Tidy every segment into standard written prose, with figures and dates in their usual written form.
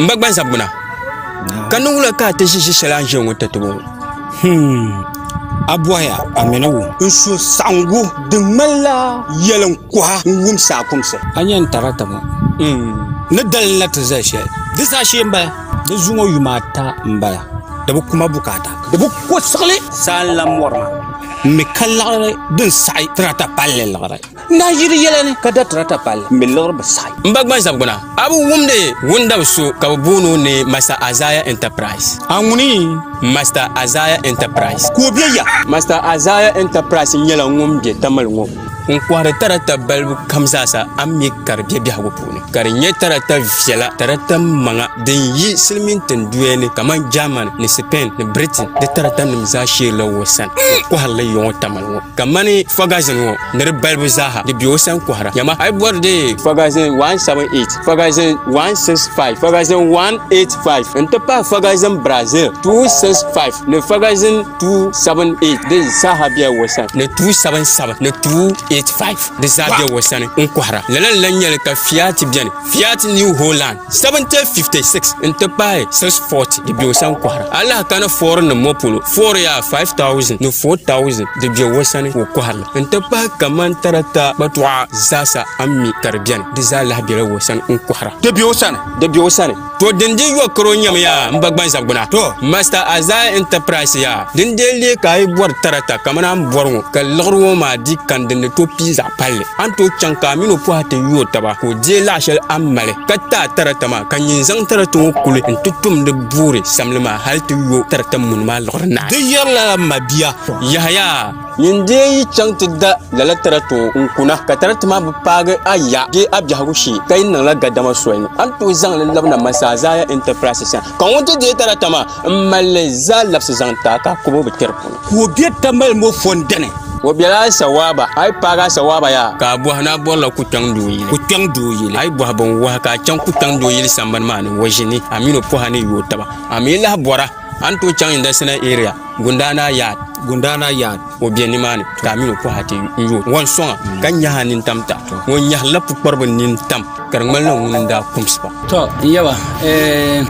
mbagban sabuna kanungula ka te shishi shala njengo tatubo abuaya amenawu nso sangu de mala yelan kwa ngum sa kumse anyan tarata mo ne dalila ta zai shi da sashi mbaya da zungo yumata mbaya da bu kuma bukata da bu ko sakle salam warma me kallare din sai trata palle lagare na yiri yelene kada trata palle me lor ba sai mbagban sabuna abu wumde wunda so ka bunu ne Master Azaya Enterprise anguni Master Azaya Enterprise ko biya Master Azaya Enterprise yela ngumbe tamal ngum kware tarata balbu kamsasa ammi karbe bi hago puni kar nye tarata fiela tarata manga den yi silmin ten duene kaman German ni Spain ni Britain de tarata nim za shela wosan ko halle yon tamal wo kamani fagazin wo ner balbu zaha de biosan ko hara yama ay borde fagazin 178 fagazin 165 fagazin 185 ente pa fagazin Brazil 265 ne fagazin 278 de zaha bia wosan ne 277 ne 285 de zabia wasane onkwara lalan lanyel ka Fiat bien Fiat New Holland 756 inte pae 640 de biosan kwara ala kana for no mopulo for ya 5000 no 4000 de bio wasane ko kwara inte pa kaman tarata batwa zasa ammi karbian de zala bia wasane onkwara de biosane to dende yo kro nyam ya mbagban zabuna to Master Azaya Enterprise ya dende le kai bor tarata kamana borwo ka logro ma di kandene to pizza palle anto chanka mino po hate yo taba ko je la shel amale katta taratama kanyin zang tarato kule entutum de bure samlema halti yo taratam mun ma lorna de yerla mabia yahya yinde yi changtida lala tarato unkuna ka taratama bu paga aya ge abja hagushi kai nan la gadama soyin anto zang le labna Master Azaya Enterprise sa kan wonte de taratama malle za lapse zang ta ka ko bo terpo ko bieta mal mo fondene wo biala sawaba ay paga sawaba ya ka buhana bolla kutang duyi ay buhabon wa ka chan kutang duyi samban man wajini amino pohane yotaba amila bora anto chan inda sina area gundana ya wo bieni mani ka amino pohate yo won songa kan nyaha nin tamta won nyahla pukorbo nin tam karngal no ngunda kumspa to yawa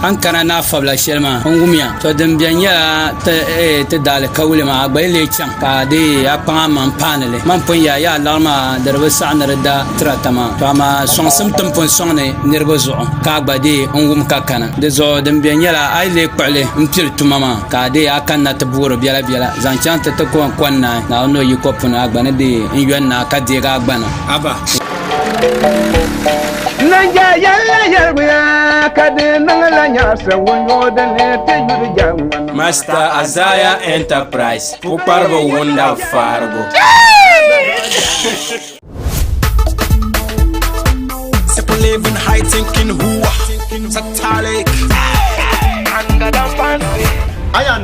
an kana na fabla shelma ngumya to dem bianya te dal kawle ma bayle cham ka de apanga man panele man pon ya larma darba sa'na da tratama to ma sonsum tampon sonne nirgo zo ka gbade ngum ka kana de zo dem bianya la ay le kwale mpil tumama ka de akanna taburo biala zan chanta to ko kwanna na no yikopuna agbana de nyonna ka de ga agbana aba Nanja yalla yarbuya kade nangala nyasa wonyo dane te yuru jamman Master Azaya Enterprise puparbo wonda fargo Simple living high thinking who satale anga da fancy ayan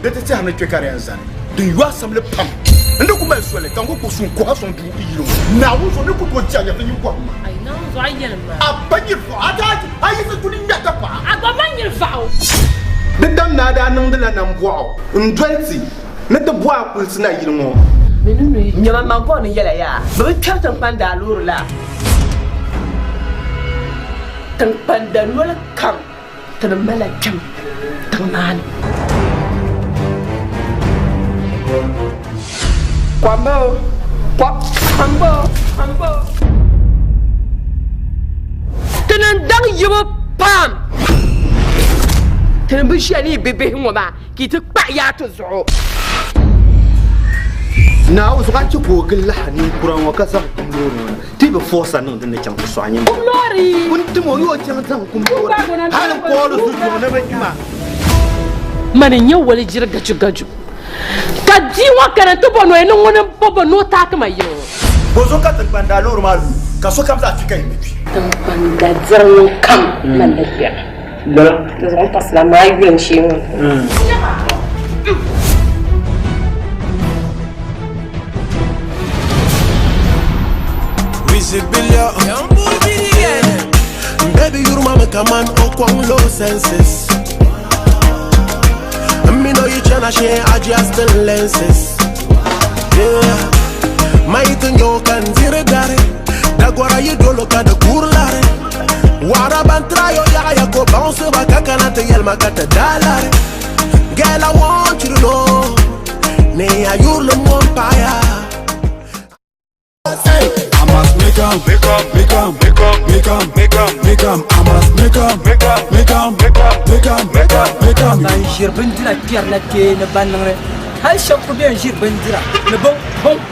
dete ti hame twe kare anzan de yo assemble pam ndo ko mesole kan ko sun ko hason du ilo na wo so ne ko to tia ya fini ko ma ai non zo ayel ma abanyir fo ata ayi se tuni ngata pa agomanyir fao de dam na da nan de la nan bo ndwenti ne de bo akul sina yirmo menunu nyama mambo ni yela ya be kyautan panda luru la tan panda wala kam tan mala kam tan man Kwambo, kwambo. Tenan dang yubo pam. Tenan bishani bebe ngoma ki te pa ya to zo. na o suka ci ko gilla ni kuran wa kasa kumloro ti be force nan da ne can ku swanye Kumlori. kun ti mo yo can tan kumloro halin ko do su na ba kima Manin yau wali jirga gaju. Ka diwa kana to bono eno ngona bobo no ta kama yo. bozo ka tan banda loro malu ka so kam za fika yi Tan banda zarno kam nan da biya. Da zan pasla mai biyan shi mun. Baby, your mama come on, oh, low senses. Me know you tryna share, adjust the lenses. Yeah, my thing you can zero gare. Dagwara you do look at the kurlare. Wara ban try yo ya Don't say my kakana to yell my kata dollar. Girl, I want you to know. Nay, are you the vampire? I must make 'em. I must make 'em. Na jir bindira tiar na ke na banang hay shop bien jir bindira le bon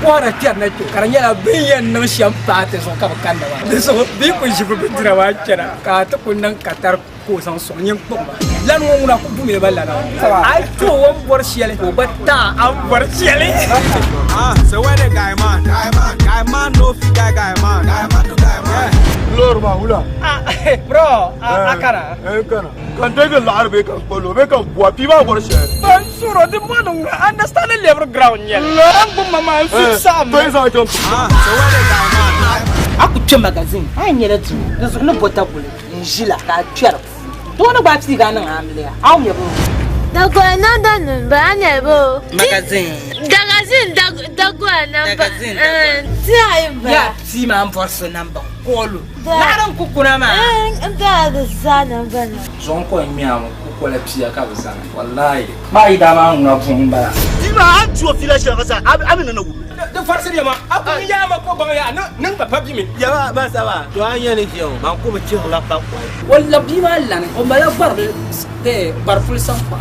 kwara tiar na ke karanya la bien no sham pate so ka kanda wa de so bi ko jir bindira wa kera ka ta kunnan katar ko san so nyen ko lan wo na ko bumi balla na ay to won bor shiele ko batta am bor shiele So where the guy man no fi guy man to guy man. Lor ma hula. bro akara Kana. Kan take the lar be kan polo be kan bua piba bor she. ban suro de manung understand the level ground yel am bu mama fit sam Pesa jom. So where the guy man. aku tue magazine ay nyere tu so no bota bule njila ka twere to no ba ti ga nan amle aw me bo Dago na da number ne bo. magazine Dago number. Ti ay ba. ya ti ma am force number kolu naran kukuna ma Da za number. zon ko mi am ko la pia ka bisa wallahi ba ida ma nguna fumba Dima an tuwa fila shi kasa abin na wu. da farse ne ma aku ya ma ko ba ya nan ba papi mi Ya ba sa ba. To an yana ki yau. Ban kuma ci hula ba. walla bi ma lan o ba ya bar de bar ful san pa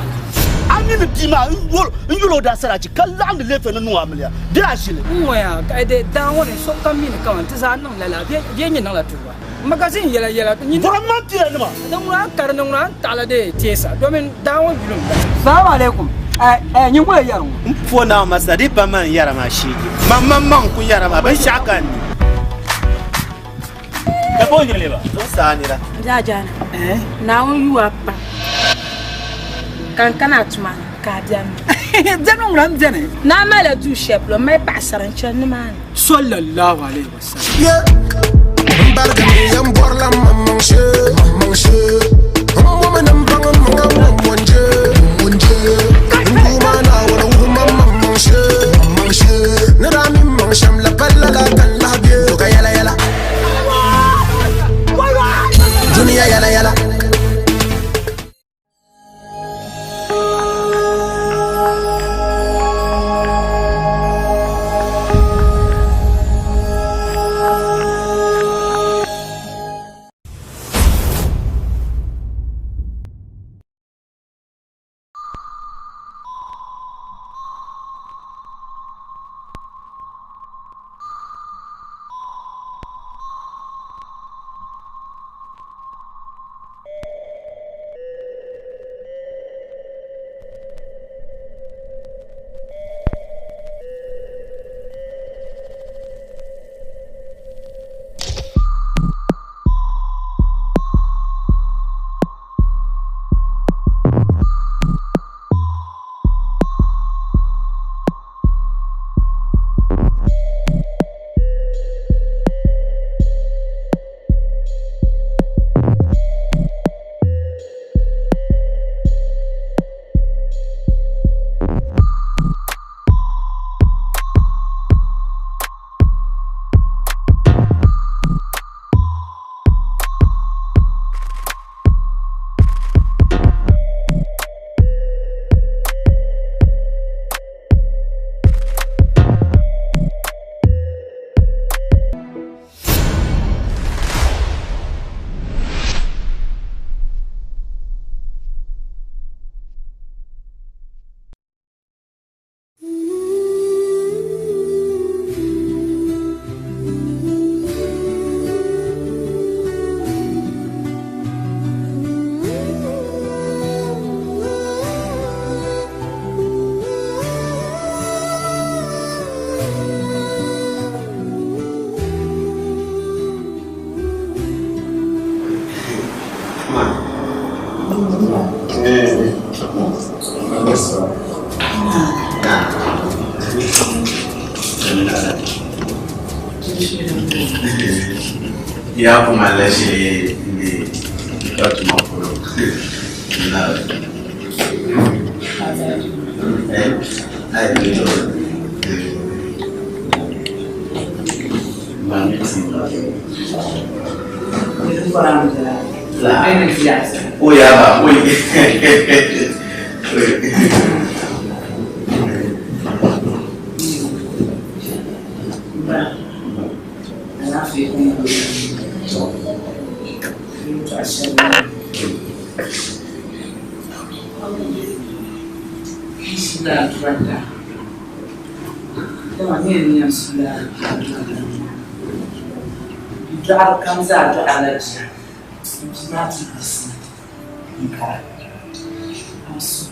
An yi dima in yulo da sara ci kallan da lefe na nuwa miliya. Da shi ne. moya ka de da woni so kam mi ka wan tsa nan la la bien ni nan la tuwa magazine yela ni Vraiment tire ne ma. dan wa kar nan wa tala de tesa domin da won bilum assalamu alaikum ni ko yaro Fo na masa di pa man yara ma shi. Man ku yara ma ban shaka ni. Da bo ni le ba. To sa ni da. Jajana. Na won yu apa. Kan kana tuma ka biam. zanu ran jene Na mala du sheplo mai pasaran chan ni man. sallallahu alaihi wasallam Yeah. Barga me yam borla mamang she. Woman am bangam mangam monje. Nguma na wala wuma mamang she. Nara mi mang sham la balla la kan la bie. To ka yala. Dunia yala. Ya kuma lashe ne da tuma kuro na ai ne Oh yeah, Drive comes out to Alex. It's not easy. Okay.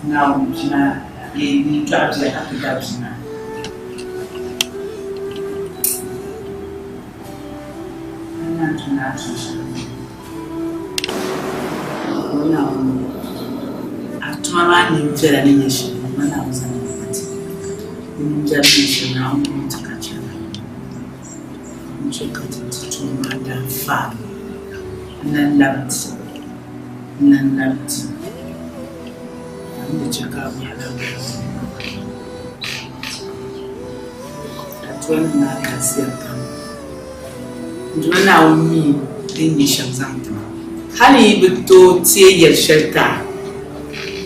Now, you drive to the happy house now. I'm not Atuma ni mfera ni yeshi mana uzana mati. Ni mjabisha na mtakachana. Mchokati tutuma da fa. Nanlabti. Mchaka wala. Atuma na kasi kama. Ndwana umi ni shamzanta. Hali bito tie yel shelter.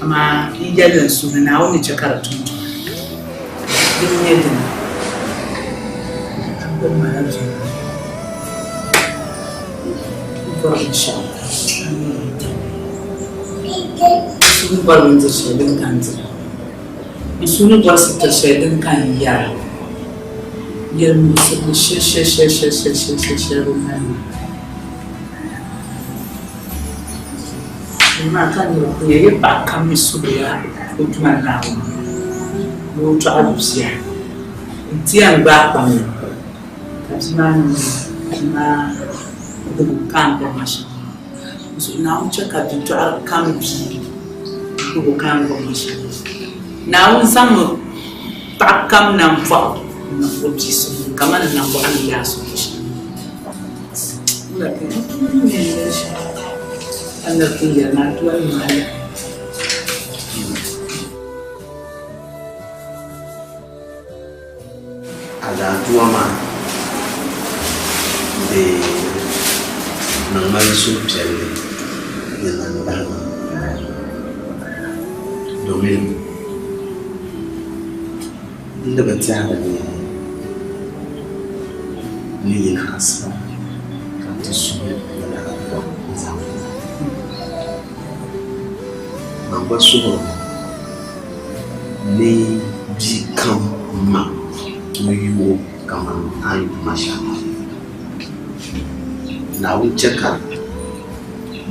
Ama ijalan su na wani jakar tuntu din yadda abin maraji barin sha sun barin da shaidun kan zira sun bar su ta shaidun kan yara yar musu da shirshirshirshirshirshirshir ruhani ma kan ko ye ba kam suya ko tuma na mo to abusia ti an ba pa mi na ko kan ko mashi so na o cheka to kam bi ko kan ko mashi na un sam pa kam na mfa na ko bi so kama na ko an ya so la ke ni anda tinggal natural mana ada tua mah de normal superior dengan bahasa domain inda bercakap ni khas kata sulit Mamba suho ni bi kam ma tuyo kama ayu masha na wucheka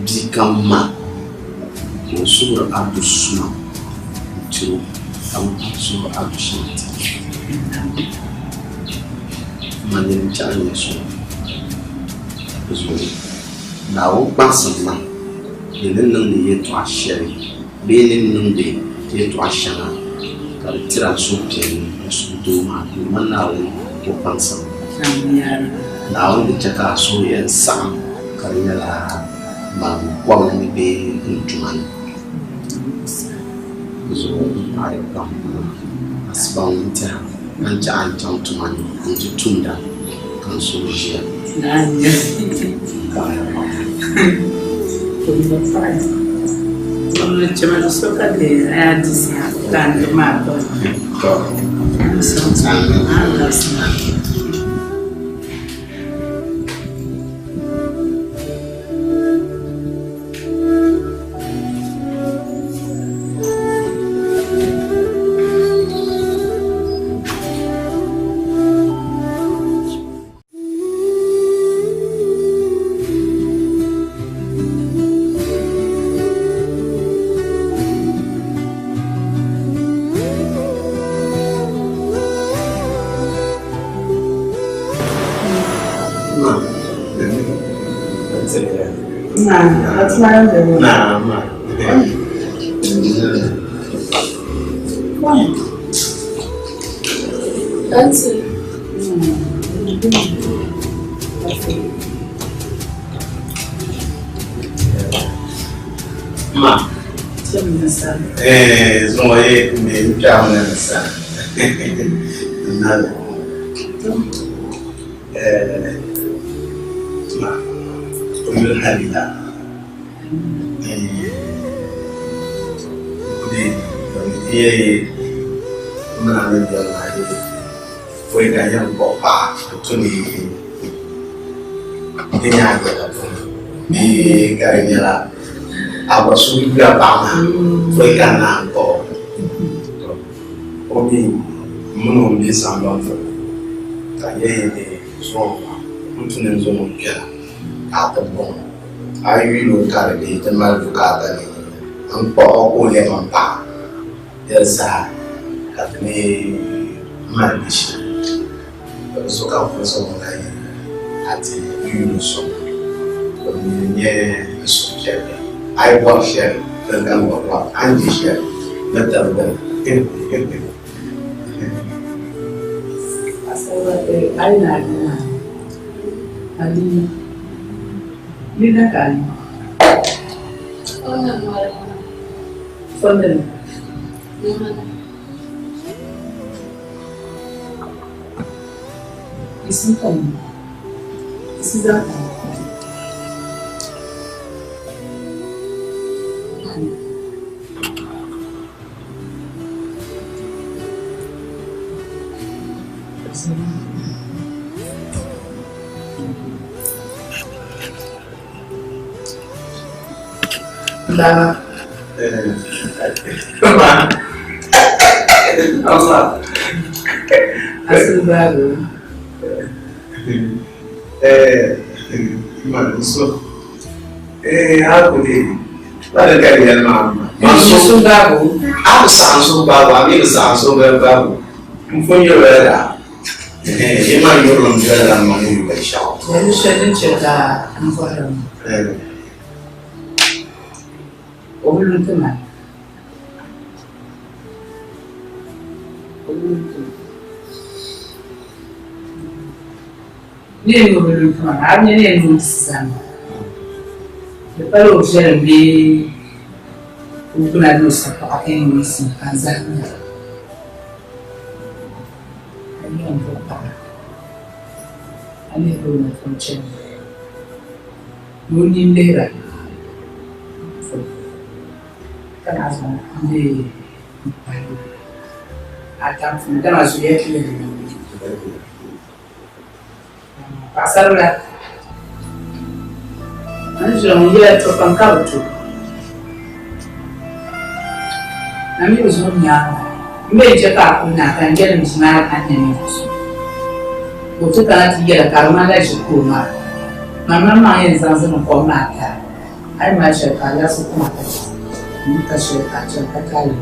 bi kam ma usura abdu suna tu am usura abdu shinti manin chanya so na wo pasama yelen nan ne yeto asheri benin nunde yeto ashana kal tira supien su do ma manawo ko pansa na wanda taka so yan sam kariya ma kwa ni be ntuman zo ayo kam asban ta an ja an tantuman an tunda kan so jiya nanya Cuma suka deh, ada sih dan rumah tuh. Ada sih. That's not good. Nah, ma. Why? That's it. Ma. Sono mi chiamo nessa. Nada. Ma. Come la vita. Mana ada lagi, boleh kaya bapak tu ni aja ni kaya lah. Apa sudah bang, boleh kena kau. Obi, mana ni sambal tu, kaya ni semua, tu ni semua kaya. Apa pun, ayu lu kaya ni, temal lu kaya ni, angpa aku le mampa, jasa. Kami manish so ka so ngai ati yuso nye so kebe ai wa share dan wa andi share mata da asal ai na ali lina kan ona mara fondel Isi dah. Dah. Allah. Asal baru. Manusia. Aku ni, pada kalian mama. Manusia baru. Aku Samsung baru, aku Samsung baru. Mungkin ada. Emang orang jualan mana juga syau. Lalu saya cerita informasi. Orang tu mana? Ni yang belum pernah, hanya ni yang belum sama. Lepas tu saya lebih untuk ada nusa pakai nusa kanzanya. Ini yang berapa? Ini belum macam. Mungkin lera. Kan asal ini akan kan asal dia kiri. Pasar lah. Nanti sudah menjadi tukang kau tu. Kami usulnya, ini jika aku nak kerja di sana hanya ni. Untuk kalau tiga karma dah cukup mah. Mama main zanzan kau nak. Ay macam kalau semua ini kasih kacau kali.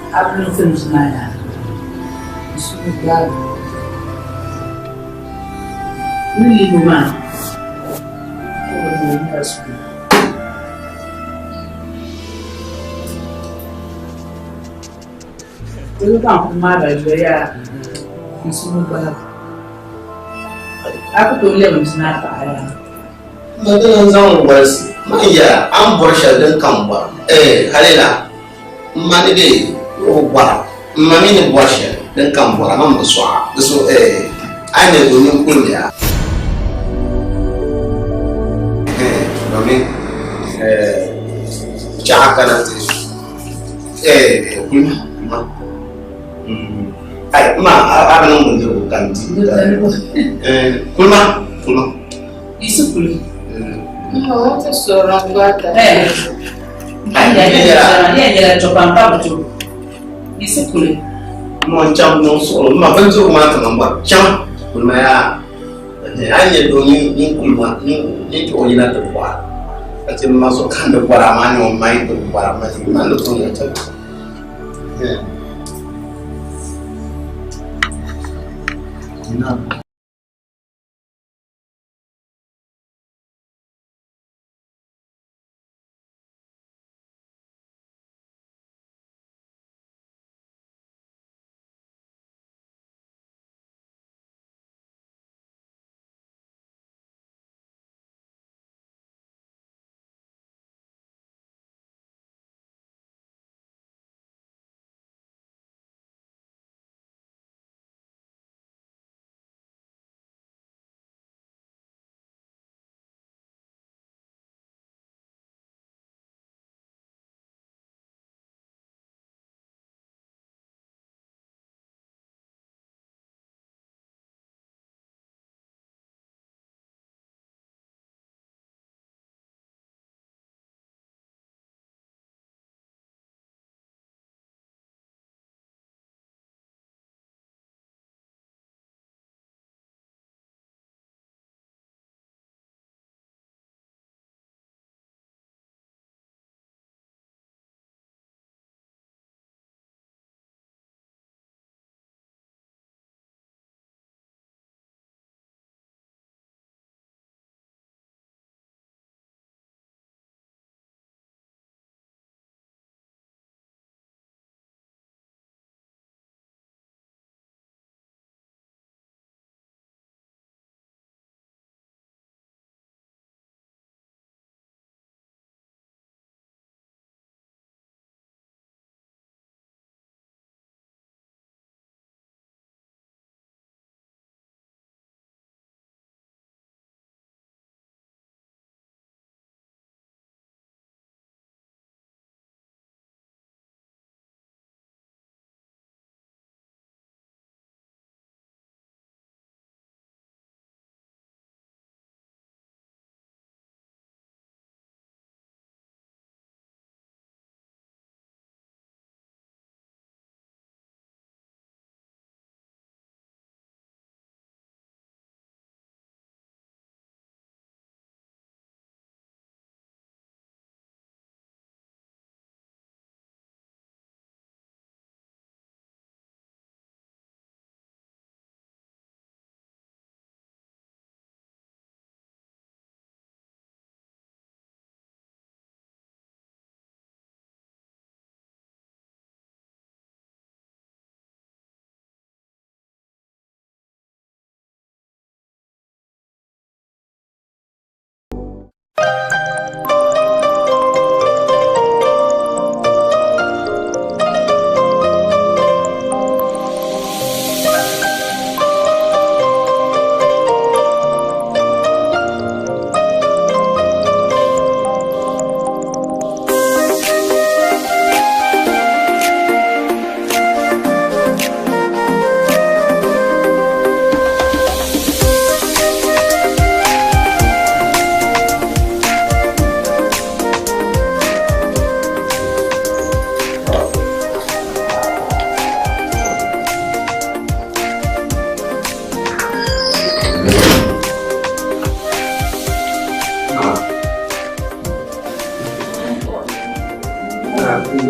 Apa yang film sana? Sudah. Ini rumah. Ini kasih. Itu kan rumah saya. Semua banyak. Aku tuh lihat macam apa ya. Mungkin zaman bersih. Maya, amborsha dan kamba. Halila. Mani deh. Ubah. Mami ni borsha dan kamba. Mama suah. So ane dunia kuliah. Mami. Cakap nanti. Kulma. Apa nama dia bukan? Kulma. Isu kulma. Oh, tu seorang buat. Dia jalan coba apa betul? Isu kulma. Macam nongso, macam tu macam apa? Cam, kulma ya. Hanya doni ni kulma ni tu orang yang terbuat. Macam masuk kan terbuat ramai orang main terbuat ramai. Mana tu yang macam? Nah.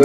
On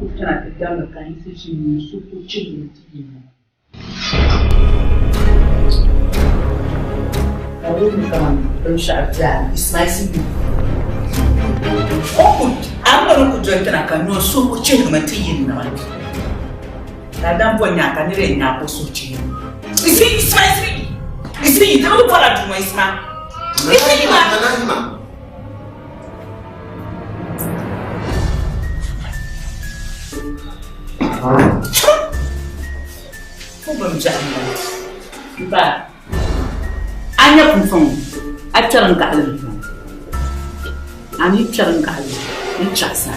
peut faire un dans le cas ici, je suis surtout Anya kufong, acharan kahli. Ani charan kahli, ni chasa.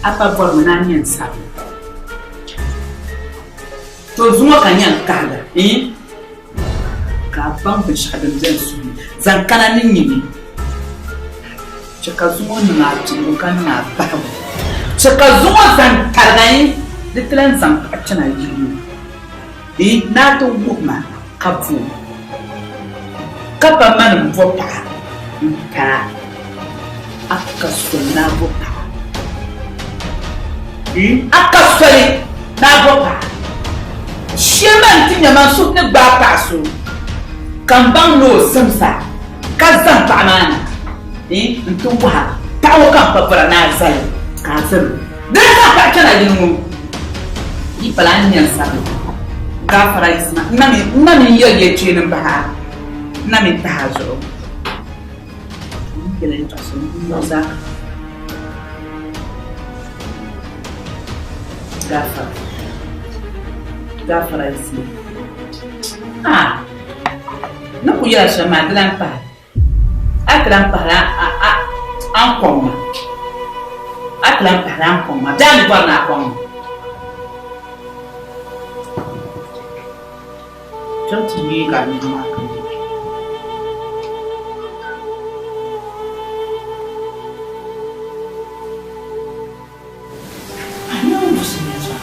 Apa bormanani yang sabi. To zuma kanyan kahla, Kapang bersyadam zensu, zankana nini. Cakap zuma nungaji bukan ngabah. Cakap zuma zankarnai, ditelan zang acana jiru. Nato bukma kapu kapa mana vopa ka akasuna vopa akasuri na vopa sheman tinya masuk ne bapa so kambang no samsa kazan tamana ntum wa tawo kan papara na zai kasir dan ka kana jinu ni plan yan sabu Gafara isma, nami yoye chini baha, nami baha zo. Kile nitaso mmoza. Gafara isma. Naku yala shama dilampa. Atlampa ankoma. Atlampa ankoma. Jani bwana ankoma. Don't you got me marking? I know what's in this one.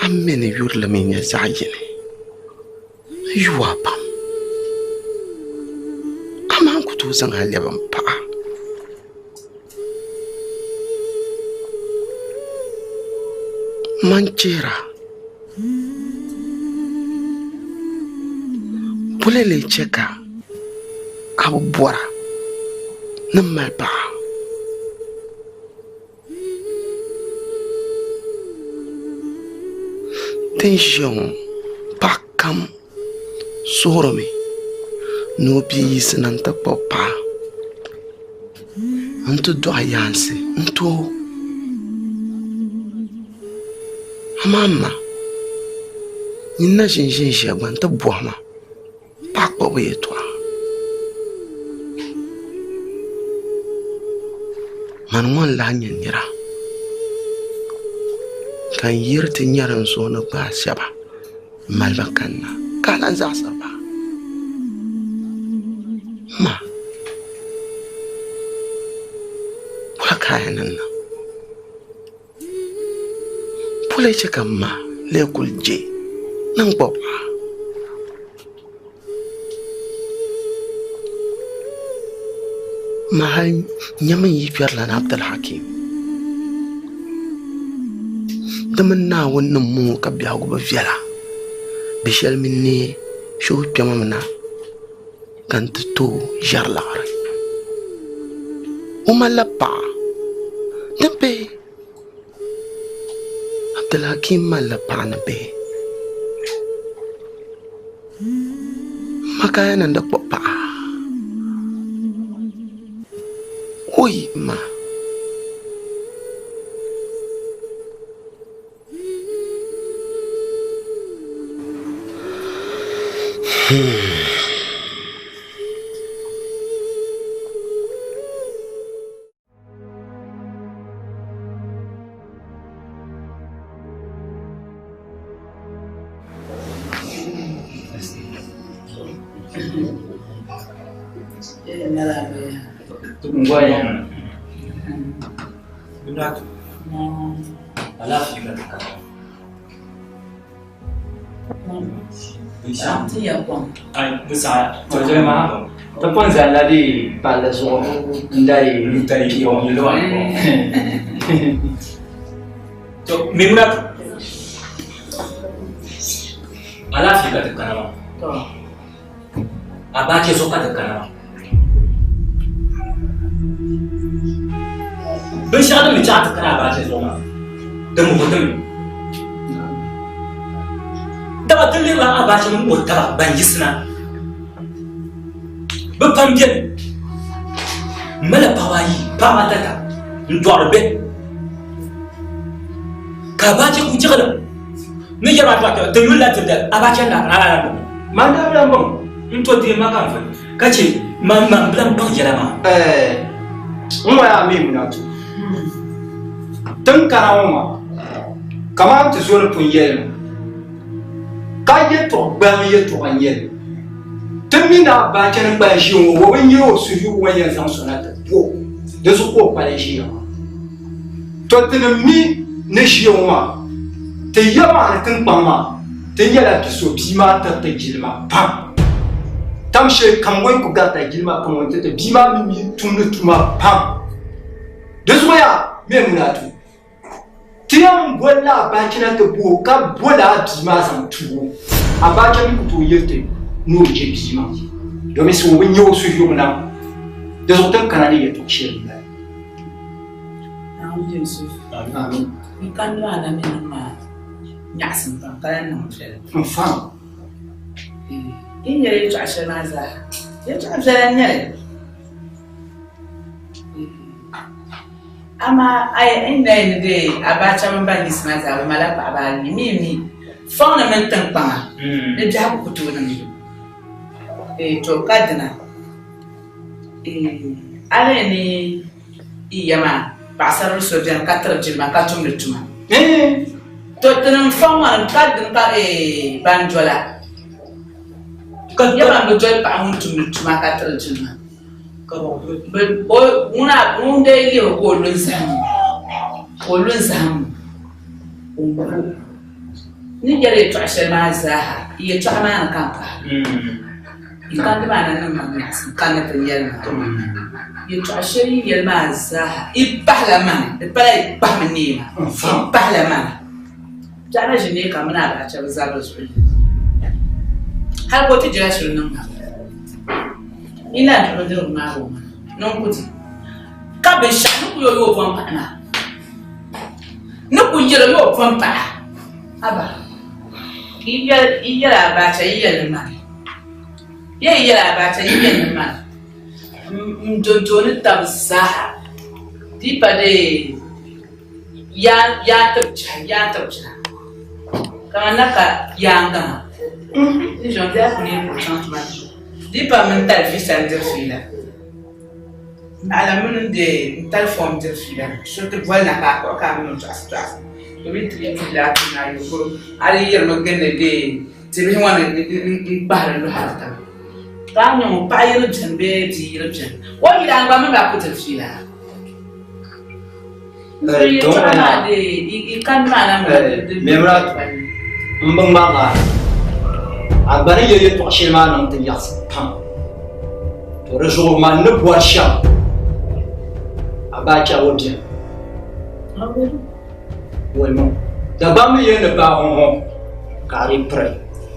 Amene yurla minya zayene yuwa pam aman kutu zan halyaban pa manchera bulele cheka abubuara namalpa tension pakam soromi no bi sinanta papa anto do ayanse anto Mama, you know she went to Buama. Back away to her. Man one lanyan yara. Kan yirtin yaran so na ba shaba. Malbakanna. Kalan zasa ba. Ma. Wa kayan nan. Pulai cakap ma lekul je nang papa. Mahal nyaman yifyar lan Abdul Hakim. Daman na wannan mu ka biya go ba fiala. Bishal minni sho pyamamna kan to jar la ara. Umalapa. Tempe. Abdul Hakim malapa na be. Makaya nanda papa. Oi, ma. Ngoja. Berat. Alafu katika. Bisa. Ai, bisa. Tujuan mana? Tapi saya di pada so dari kiong luar. So, mimrat. Alafu katika nama. Abache so katika nama. Bishada mi chat kana ba ce zo ma da mu mutum da ba dalle ba ba ce mun mota ban yi suna ba pambiye mala pawayi pa mata ka ndorbe ka ba ce ku jira ne ya ba ta da yulla ta da abace na ala man da blan bon into di maka fa kace man blan bon jira ma mu ya mi munatu Tengkarauma, kamu tu suruh punyel, kaya tu banyak tu banyak. Termina baca ni baca, orang yo suju orang yang sang sonat po, desu po pada siapa. Tu termi nesioma, tiada tengpama, tiada tu bima terjilma pam. Tamshe kamu yang kugat terjilma kamu tu bima mimi tuma pam. Desu ya, memunatu. Tiang bola bacana ke buka bola bima sang tu. Abaca ni kutu yerte no je bima. Domi so wenyo suyo mena. Desu tengkana ni yetu shel. Yusuf. Amin. Ikan lu ada minum nyasin pangkalan nang shel. Faham. Ini jadi tu asal nazar. Dia tu asalnya. Ama ay inda de abacha mbani sinaza mala pa abani mimi fona men tampanga de jabu kutuna ni to kadna ale ni iyama pasar so bien 4 jilma 4 minutuma to tanam fona kadna ka banjola ko yama do jol pa mun minutuma 4 jilma una unde ile ko lunzam ni jere to ashema zaha ye to amana kanka ikandi bana nan mas kana tanyal to ye to asheri yel ma zaha ibahlama ibala ibahmani ibahlama jana jine kamana ba cha zalo su har ko ti jira su nan ina da rodin maro non kuti ka be sha no yo yo pon pa na no ku yero yo pon pa aba iya ba ta iya ma iya ba ta iya ma mjojo ni tabsa di pa de ya tabcha Kamanaka yanga. Les gens disent qu'on est pour changement. Dis pas mon tel fils à dire fila. À la mine de telle forme de fila. Surtout voilà pas quoi comme nous ça. Le vite là qui n'a eu pour aller hier me gagner des. C'est bien une barre de harta. Quand on paye le bien bête, le bien. Ouais il a pas même la petite fila. Memra mbangbaga abana yeye to shema nan tin yas pam to rejour man ne bois cham abacha wobia wemo da bam ye ne ba hon kari pre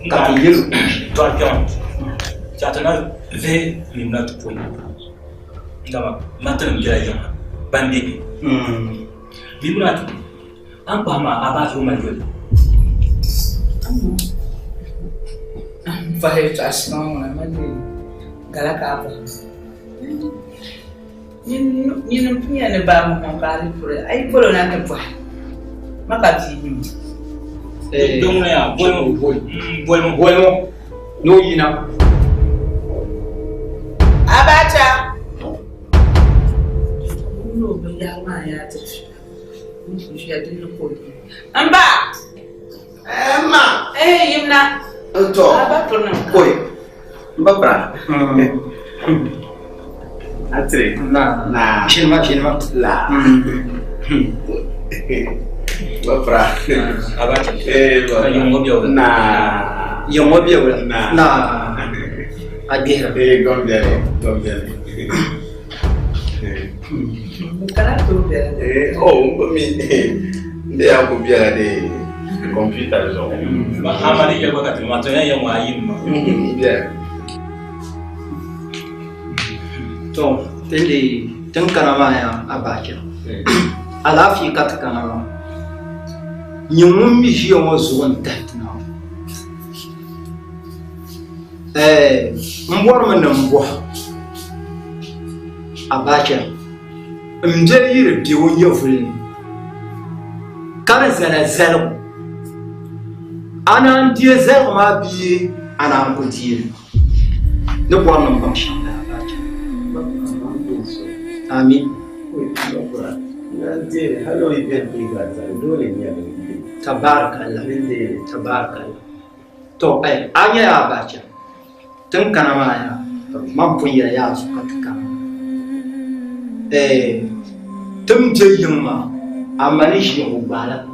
ka yelu to alpion chatana ve limna to point ndama matan jira jama bandi Libratu, apa ma apa cuma jual? Faham tu asal nama ni galak apa? Ni punya ni baru mengkari pura. Ai pura nak apa? Maka sini. Dong ya, boleh, no ina. Abacha. No berjalan ya terus. Amba! Emma! Yimna! Untuk? Oi! Bapra? Atri? Nah. Shinma. Lah. Bapra? Abacha? Yung mobil. Nah. Yung mobil? Nah. Agih. Gombiare. Nde ya kubia de computer zo. Mahamani ya wakati matonya ya mwayima. Bien. To, tende tankana maya abacha. Alafi katkana ma. Nyumum mi jiyo mo zuwan tatna. Mbor man mbwa. Abacha. Mje yire biwo nyofulni. Kana zala ana ndiye zala ma bi ana ko diye ne bo non bam shanda amin Nanti halo ibe bigaza dole ne tabarakallah to anya ya bacha tun kana ma ya man punya ya su katka tum je yimma amani shi ubala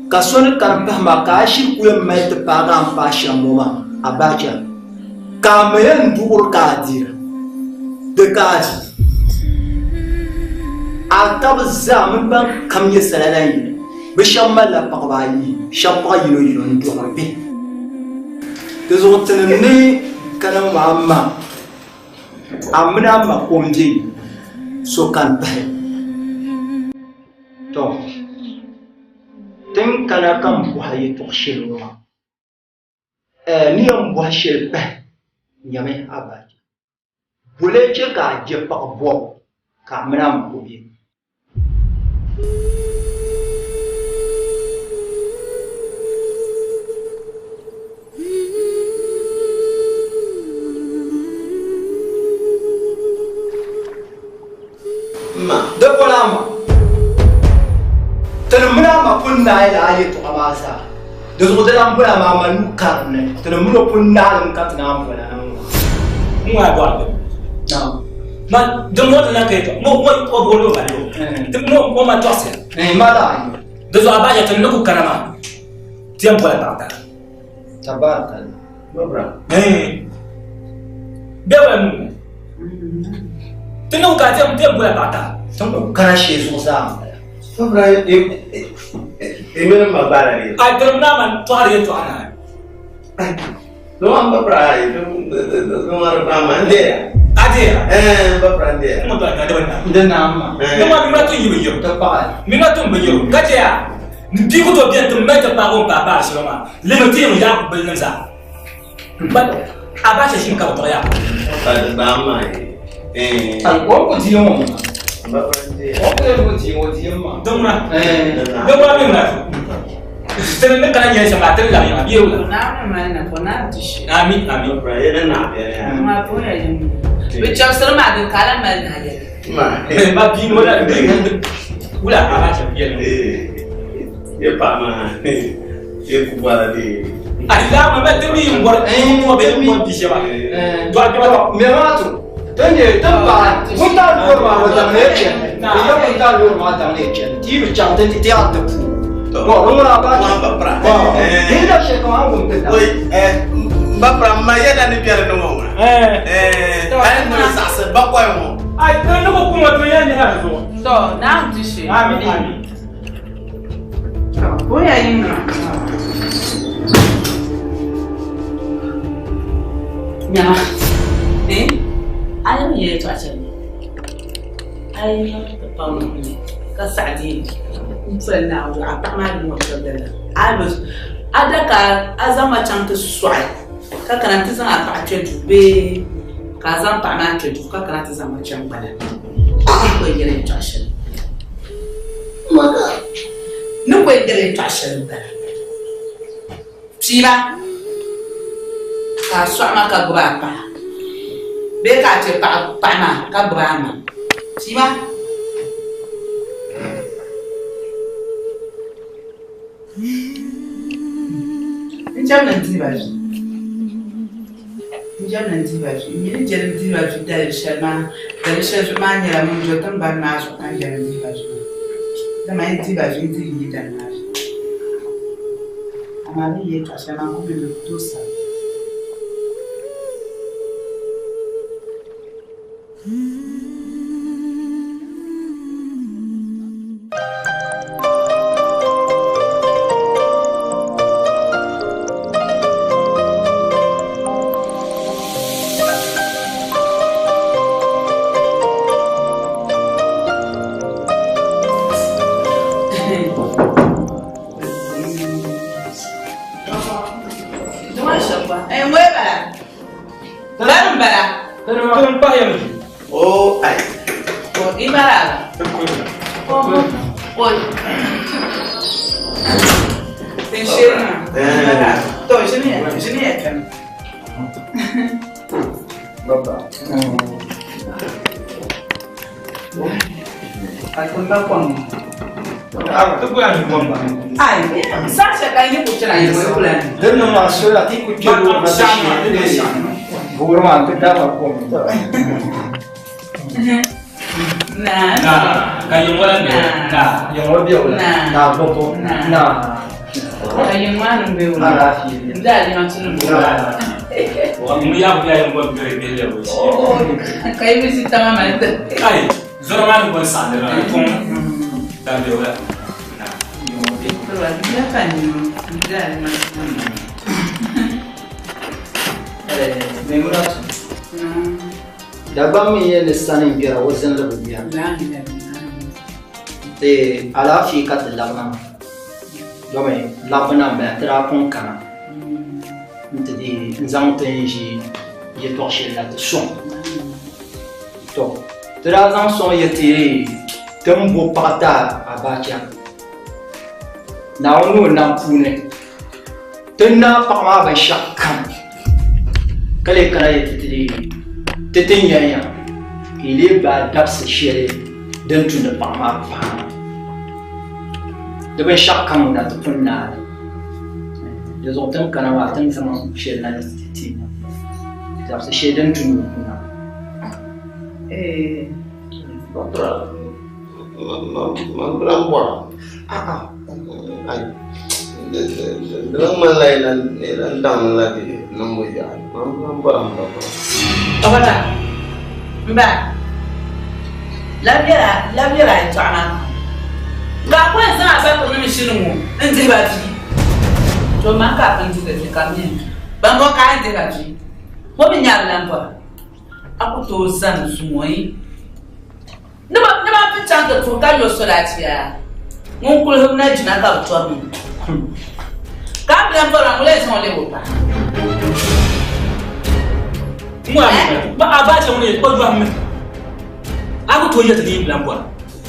kasone kan pahma ka shi kuya mai ta paga pa shamoma abacha kamen dur ka dir de kaji atab zaman ban kam ye salalai bi shamala paqbayi shampa yino ndorbe de zontene kana mamma amna ma komje so kan bai to tin kana kan buhaye to shirwa ni am buhashir ba nyame abaji bule che ka je pa bo ka mna ma ko bi de bolama tanamuna ma punna ila ayatu abasa de zo de lambula ma manu karne tanamuna punna lam katna amfana Mwa bwa na ma de mo na ke mo ko bolo ba yo de mo ma tose mala de zo abaja tan nuku karama tiempo la tata tabaraka Bapra? bewa mu tenu ka tiempo la tata tun kana shezu sa Bapra emena mabara ni. ai terna man to hari to ana Lo amba pra lo arba mande. Adea. Bapra ndea. Mo to ada bana. Denama. No ma mi ma to yiwe yo. Ta pa. Mi ma to mbe yo. Katia. Ndi ko to bien to meta pa ko pa pa so ma. Le me ti mo ya ko ben za. Ba abacha shi ka to ya. Ba ma al ko ko ti yo. Dabang ini lisan biar wazan lebih biar. Te alafi kat lama. Jomai lama betra pun kana. Jadi zang tenji ye toshel la son. To. Tera zang son ye tiri tembo pata abacha. Naunu nampune. Tenna pama ba shakkan. Kale kana ye tiri Tetenya il est badabs chez d'un tout de par ma femme. De chacun n'a de punna. Les autres canavas, tant que chez la cité. C'est chez d'un tout. Abada, mbak, labira itu anak. Gak apa yang saya asal punya mesinmu, nanti baju. Cuma kapan juga kami, bangga kain nanti baju. Mau menyala lampu, aku tuh zan semua ini. Nama pencang terfungkan lo solatia, ngukul hubungan jenaka bertuamu. Kami lampu orang mulai semua lewat. Abacha mune ko do am Aku to yata ni blambora.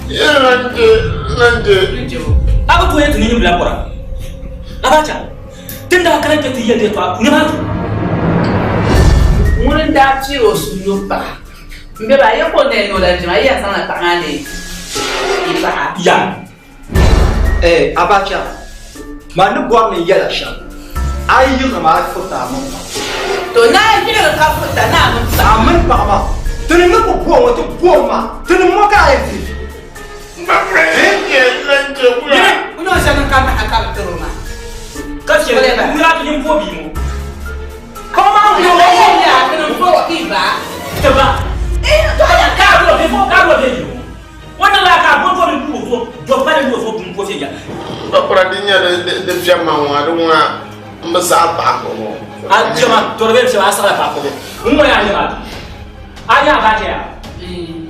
Nante. Aku to yata ni blambora. Abacha. Tunda kana ta yata to ni ma to. Mun da tiro su yoba. Mbe ba ya ko ne no la jima ya sana tangane. Iba. Ya. Abacha. Manu gwa me yala sha. Ai yi ma futa mun. To na yi ka futa na mun. Amun ba ma. Tuni ne ko buwa wata buwa ma. Tuni mo ka yi ti. Nante buya. Uno sanan ka ma aka tiro ma. Kace mura to yin fobi mu. Koma mu ya kana fobi ba. Taba. To ya ka ro be fo ka ro be yi. Wannan la ka bon fo bi ko do ba le fo bu ko se ya. Ba pra dinya de fiamma wa do nga mbasa pa ko. Ajama to be se asala pa ko. Mo ya ni ma. Aya ba ta ya.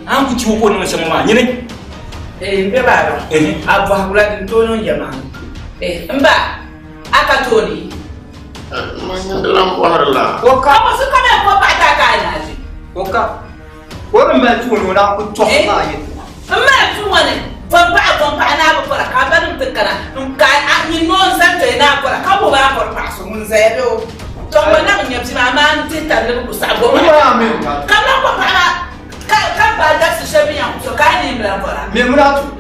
An ku ciwo ko ni se ma ni ne. Mbe ba do. Abu hakula din to no jama. Mba aka tori. Manyandalam warla. Oka ba su kana ko ba ta ka ina ji. Oka. Wannan mai tuwo ne na ku to na yi. Amma tuwo ne. Pompa na ba fara ka ba dum tukana. Ka ni non san to na fara ka bo ba fara pa so mun zai do. To wannan ne ti ma man ti ta ne ku sa go. Amen. Ka na ko para ka ba da su shebi yan so ka ni bla fara. Me muratu.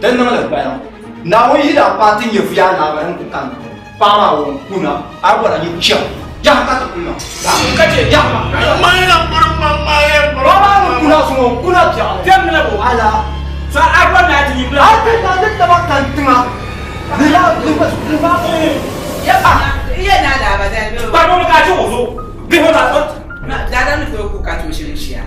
Dan nan la bayan. Na wani da fatin ya fiya na bayan ku kan. Fama wa kuna agora ni chia. Ya ka ta kuna. Ka ce ya ma. Mai na burma mai. Mama kuna so kuna tia. Tem na bo. Ala. So agora na ti bla. Ai ta da ba kan tinga. Bila bila. Ya ba. Iya na da ba da. Ba mo ka ci wo so. Bi ho ta so. Na da ni ko ka to shirin shiya.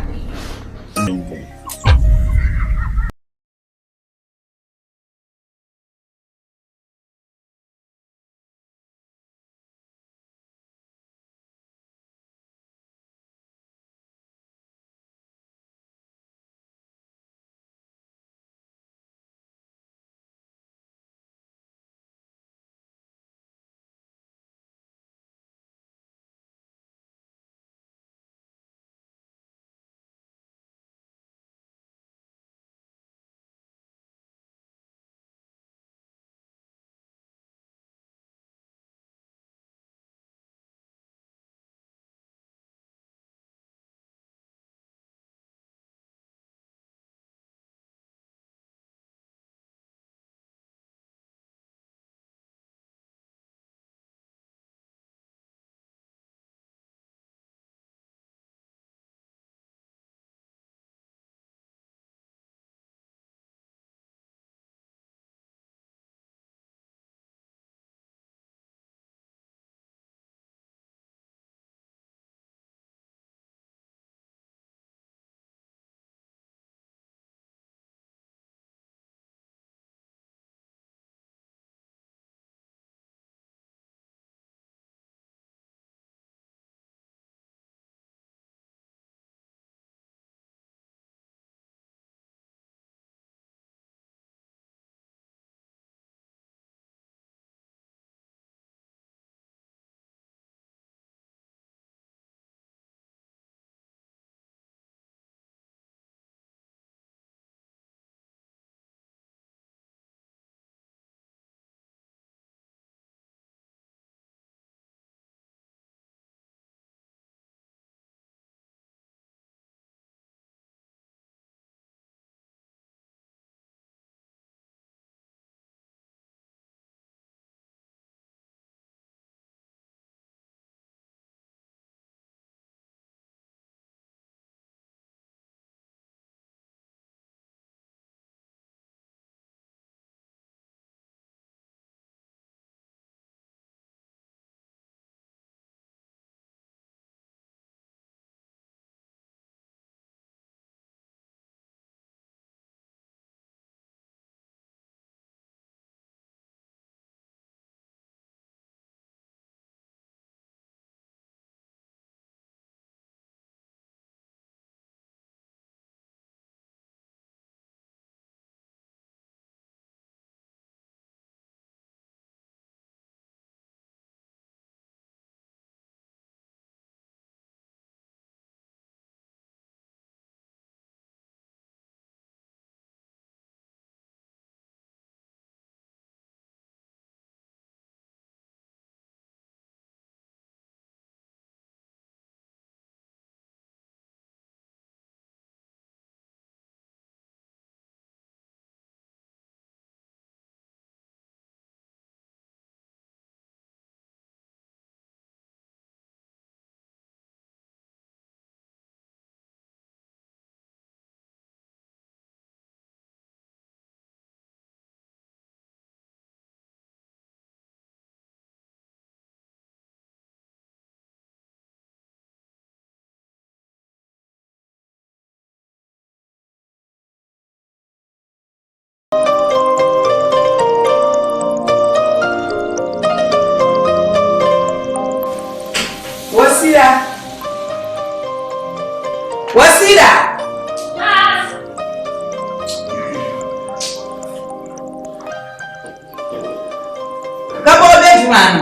Kabo Benjamin.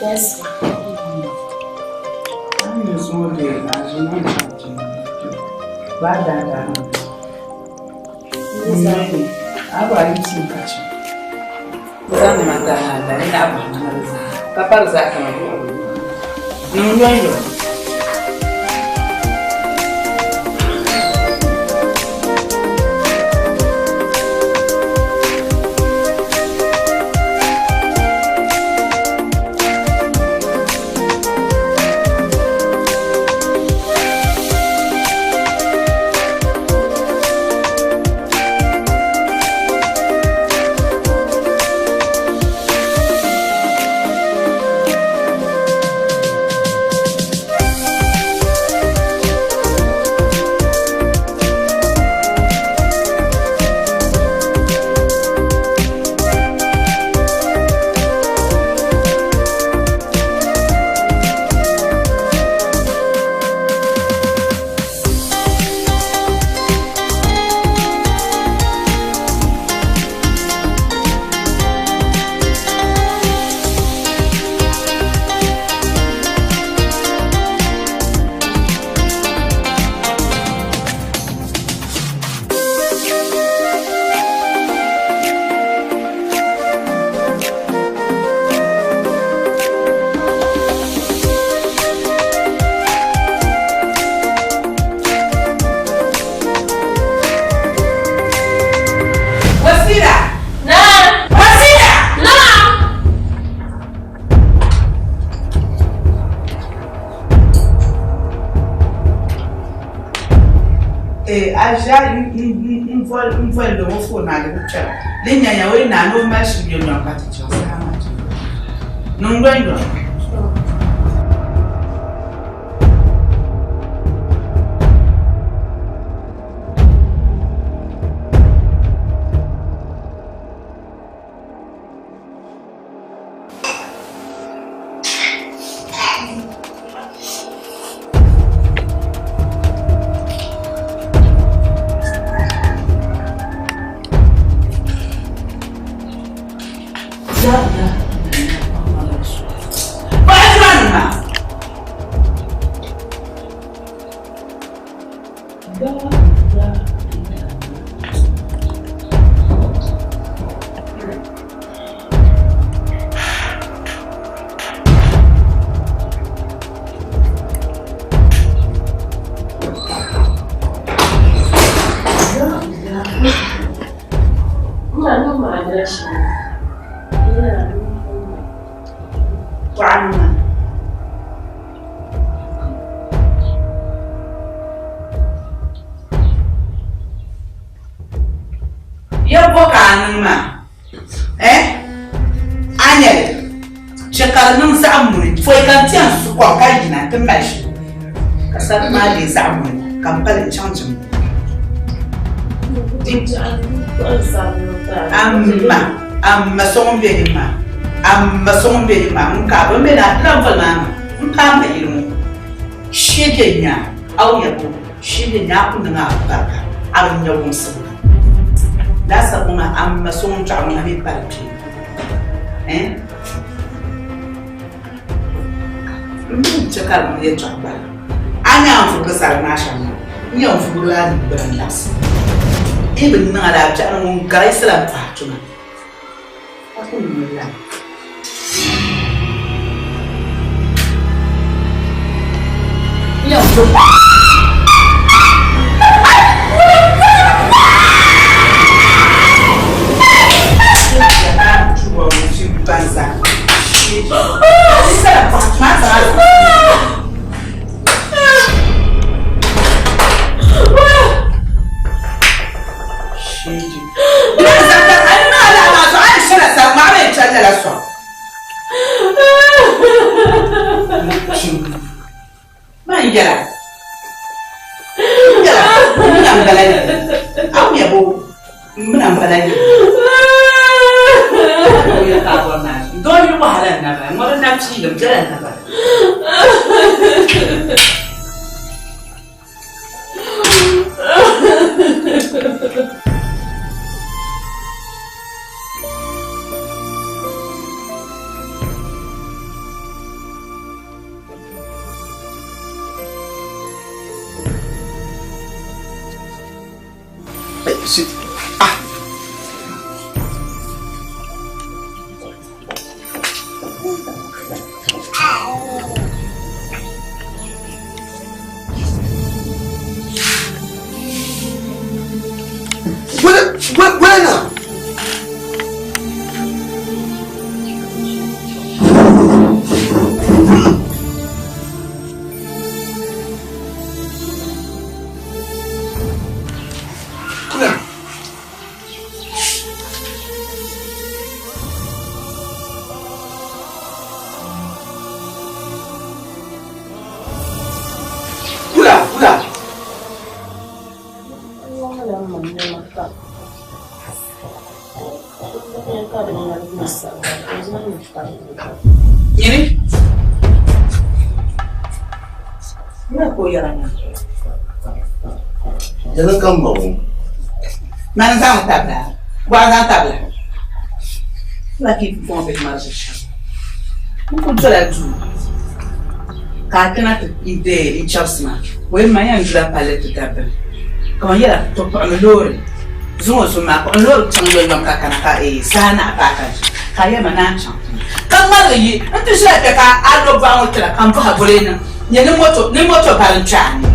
Yes. I'm so dead. I don't know. Bad. Apa ini sih baca? Bukan mata dari apa? Kapal zakat. Nunggu aja. Já um voo de um fornalho do chão. Linha ya we na no mais de uma parte de não ganho. Amma son beri ma nka ba me na travel ma nka ma ilmu shege nya au ya ko shege nya ku na barka abin ya gunsu da sa kuma amma son ta mun abi barki cakar mu ya tsaba anya fu ka sar na shan ni an fu la ni ban las ibn na da ta mun garai salam ta tuna aku ni la ya fu Buena. Ini? Ina ko yarana. Jangan kamu. Mana sama tabla? Gua tabla. Laki fon be marche. Ko tola tu. Ka kana te ide i chasma. We maya ndra palette tabla. Quand yara to pa lori. Zumo suma ko lori chango nyam ka kana ka e sana ataka. Kaya manancha. Kamara yi, antu sila pe ka alo ba mo tira kan fa bolena. Nye ni moto balanchani.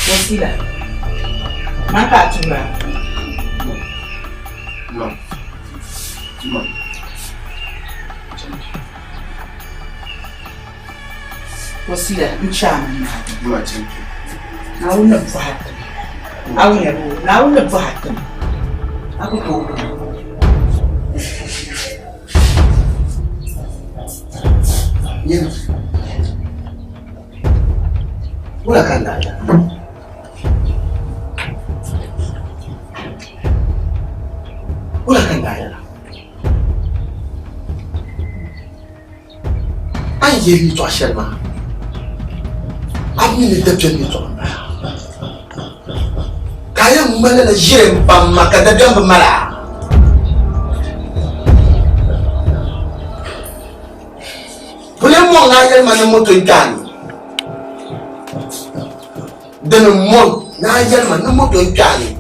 Wasila. Maka tura. No. No. Wasila mchana na. No, thank you. Na una buhata. Na una buhata. Ako ko. Yan. Wala kang daya. Wala kang daya. An yeri to ashelma. Abni ne dabjan ni to. Kaya mbala na jire mpamma ka dabjan mbala. Mon ngayal man moto gani dana mon ngayal man moto gani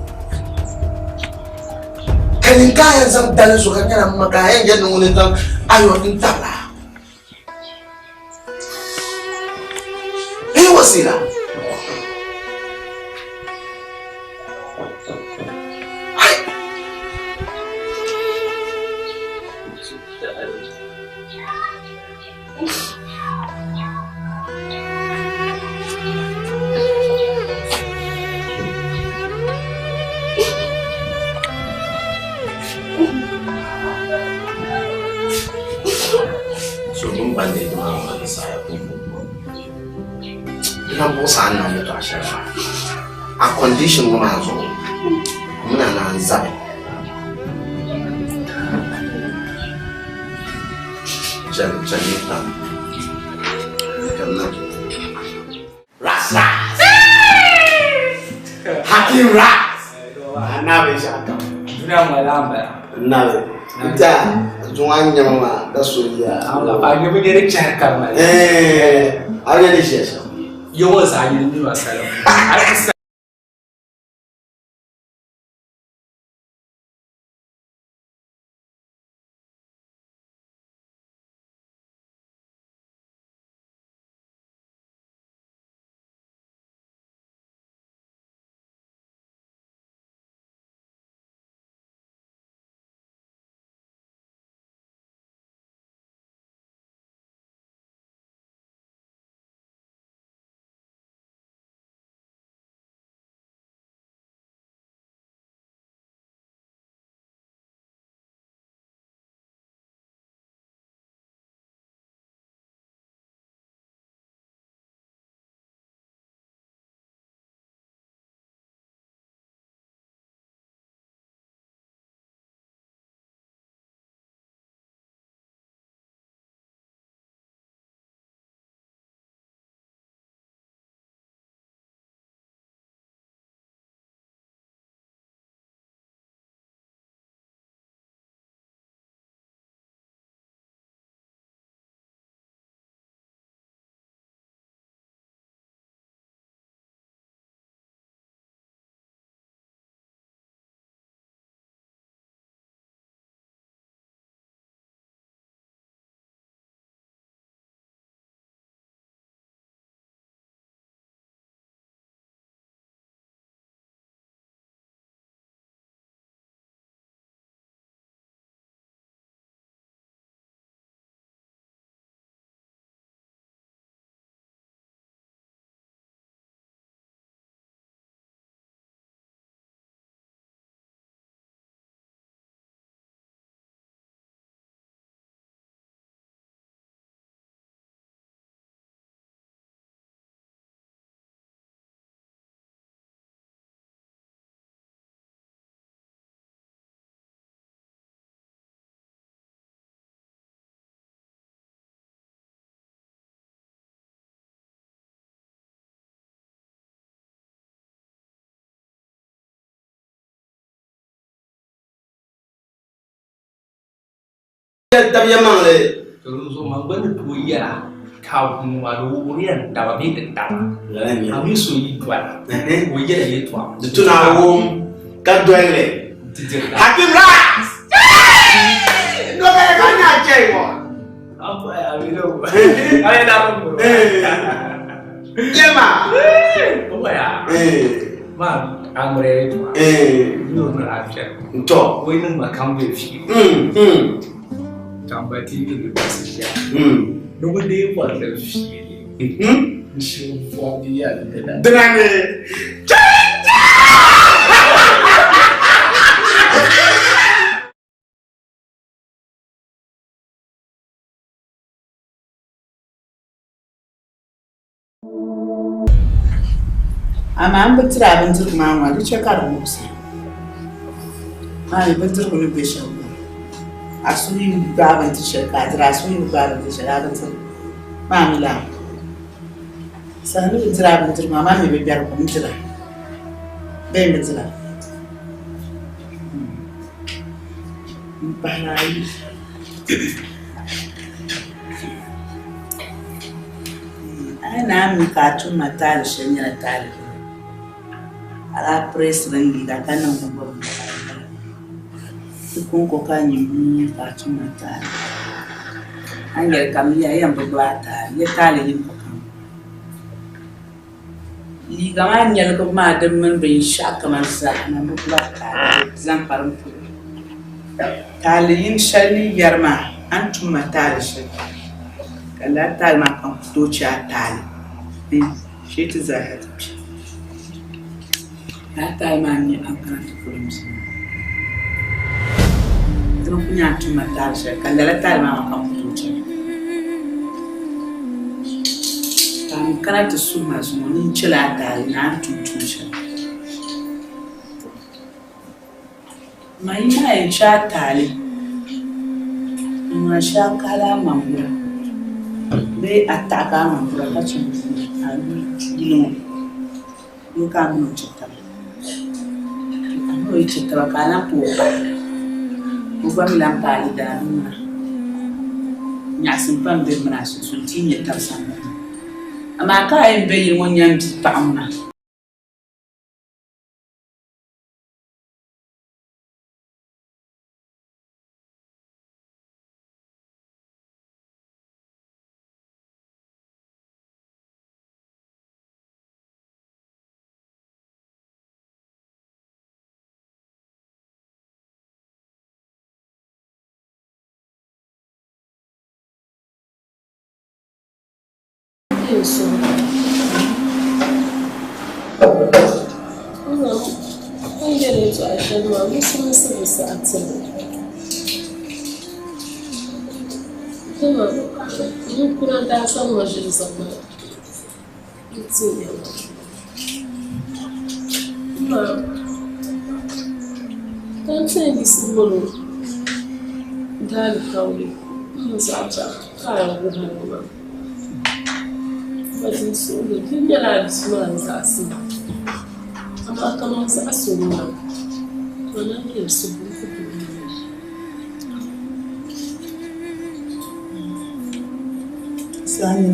kanin kaya zam dana so kana makaya yan ngun tan ayo tin tabla wasila sana ni to ashafa a condition mo ma zo muna na zabe jali tam kana rasa hakim ras ana be shaka Duna malamba na ita zuwan nyama da soyayya Allah ba ga bi da charkar mal aga ne shi yawan sa yin ni wasala tabia mangle. So mangban tu ya. Kau malu rian dawa bi tentang. Kami sui tuan. Uya ye tuan. Tu na wom ka doele. Hakim ra. No be ka nya che mo. Apa ya bilo. Ai dah mo. Jema. Apa ya? Ma amre tuan. Yo na aja. To. Wei nang makam be fi. Tambah TV di pasir. Nunggu dia buat lebih. Mesti form dia ada. Dengan Ama betra bentuk mama di cakar musa. Ai bentuk ni besar. Asuli baban ti cakar, asuli baban ti cakar bentuk. Mami lah. Sahlu betra bentuk mama ni biar aku betra. Ben betra. Bahai. Ana mi katu matal shenyara tali. Ala press rangi da kanan gogo. Tukun ko kanyi mi katu matal. Angel kamia yamba blata, ye tali yin ko kan. Li gaman yel ko ma dem men be shaka man sa na mu blata, zan param fu. Tali yin shali yarma antum matal shali. Kala tal ma kan to cha tali. Shi ta zahat. Tal ma ni an kan to musu. Tun kunya antum matal shali. Kala tal ma kan to cha. Kana ta suma ni chila tali na antum to cha. Mai mai cha tali. Ma sha kala mamura. Be ataka mamura ka chin no ka no chita no chita kala po ko ba milam tali da na nya simpam be mana sun tinye tarsan ama ka en be yin wonyam ti pamna Isso. Não direito a gente não isso se atende. Não cura da ação hoje de só isso. Não. Então tem isso bolo. Dá-lhe caule. Não sabe já. Cara, eu vou mas isso não é nada de mais assim. A marca não se assume não. Não é isso. Sani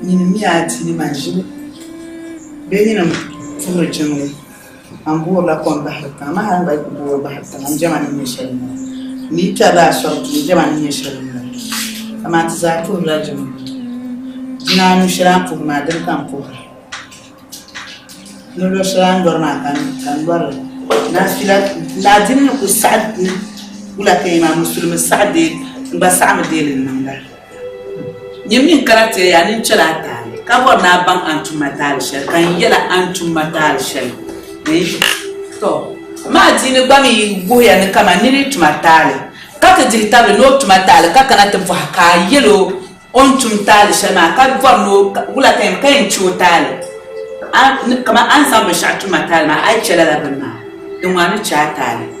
ni ati ni majile. Beni na furo chano. Ambo la kwa bahata. Ma hanga kwa bahata. Amjama ni nyeshalina. Ni tada short ni jama ni nyeshalina. Ama tizatu rajmu. Na nu shiran fu ma dan kan fu no lo shiran dorma kan bar na fila la din ku sa'd wala kay ma muslim sa'd ba sa'am del nan da nyemi karate ya nin chira ta ka bor na ban antum matal shel kan yela antum matal shel to ma din ba mi goya ne kama ni tumatale ka ta jiltabe no tumatale ka kana ta fa ka yelo on tumtali shama ka vorno wala tem kain chotali kama ansa ba shatu matali ma ai chela da banna dun wani chatali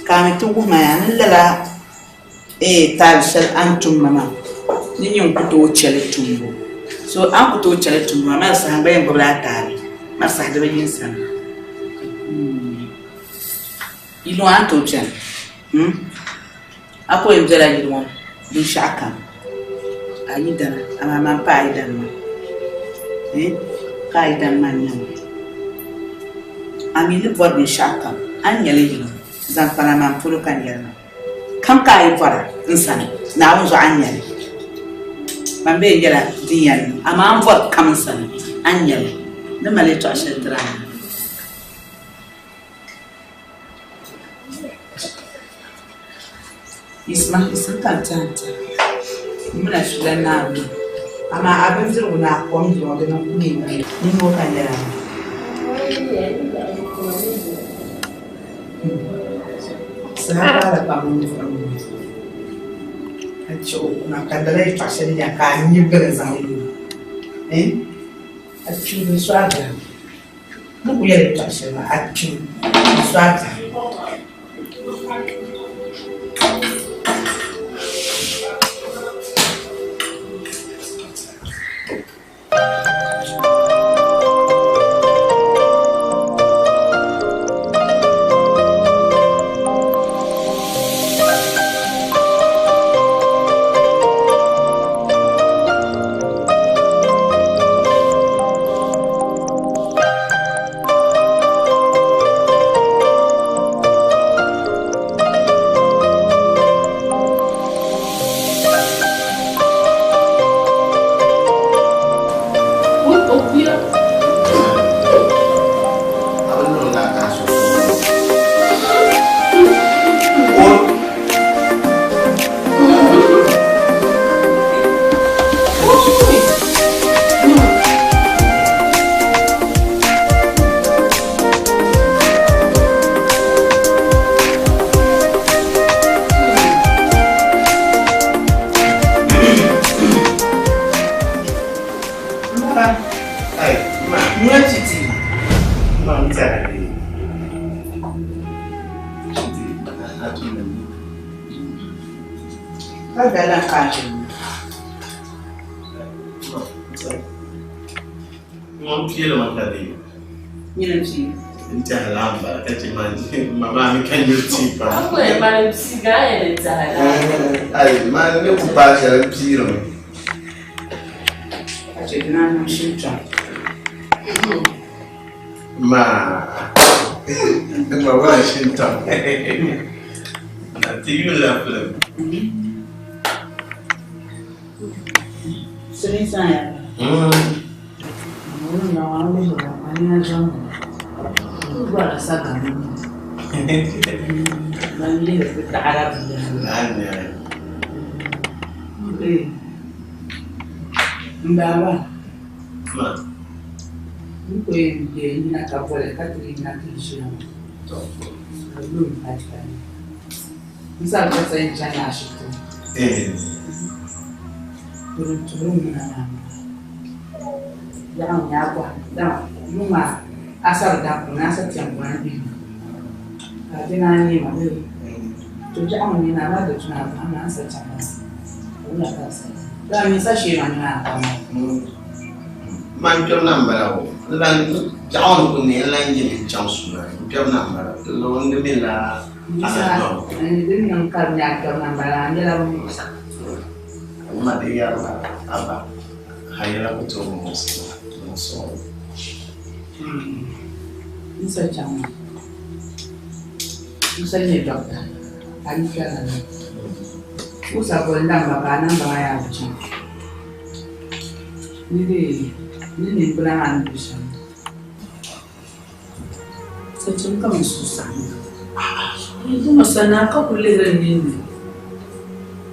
kama tugu ma yan lala tal shal antum mama ni nyun kuto chele tumbo so an kuto chele tumbo ma sa ba yin gobla tali ma sa da yin san ilo anto chen ako im jela yidwon bin shaka ayi dana ama man pa ayi dana ka ayi dana man nan ami le bor bin shaka an yale yi zan fara man furu kan yana kam ka ayi fara insan na won zo an yale man be yala din yale ama an vot kam insan an yale da male to ashe dra isma tantanta muna shiga na abu amma abin zirgu na kwamji wadda na kuni ni mo kan yara sa fara bamun famu a ce na kadalai fashe da ka yi bere zamu a cikin swata mu ya fashe ba a cikin swata Mbaba. Niko yeye na kabole katri na kishia. Ndio mpatani. Msa kwa sasa nchana ashitu. Turun na mama. Damu yakwa, damu. Muma asar da kuna sa tiangwa ndi. Adina ni mabe. Tujamu ni na bado tunafanya asa chama. Una kasa. Dami sa shi mana kama. Man pyo nambara wo. Lan jaon ko ne lan ji chansu na. Pyo nambara. Lo ngi la ana do. Ni yang karnya pyo nambara ni la mo sa. Ma de ya ba aba. Hayra ko to mo so. Ni sa chama. Ni sa ni dokta. Ani kana. Usa bolanda mbaba namba ya bucha. Nini kuna anbisha. Sasa kama susana. Ndio sana ka kulera nini.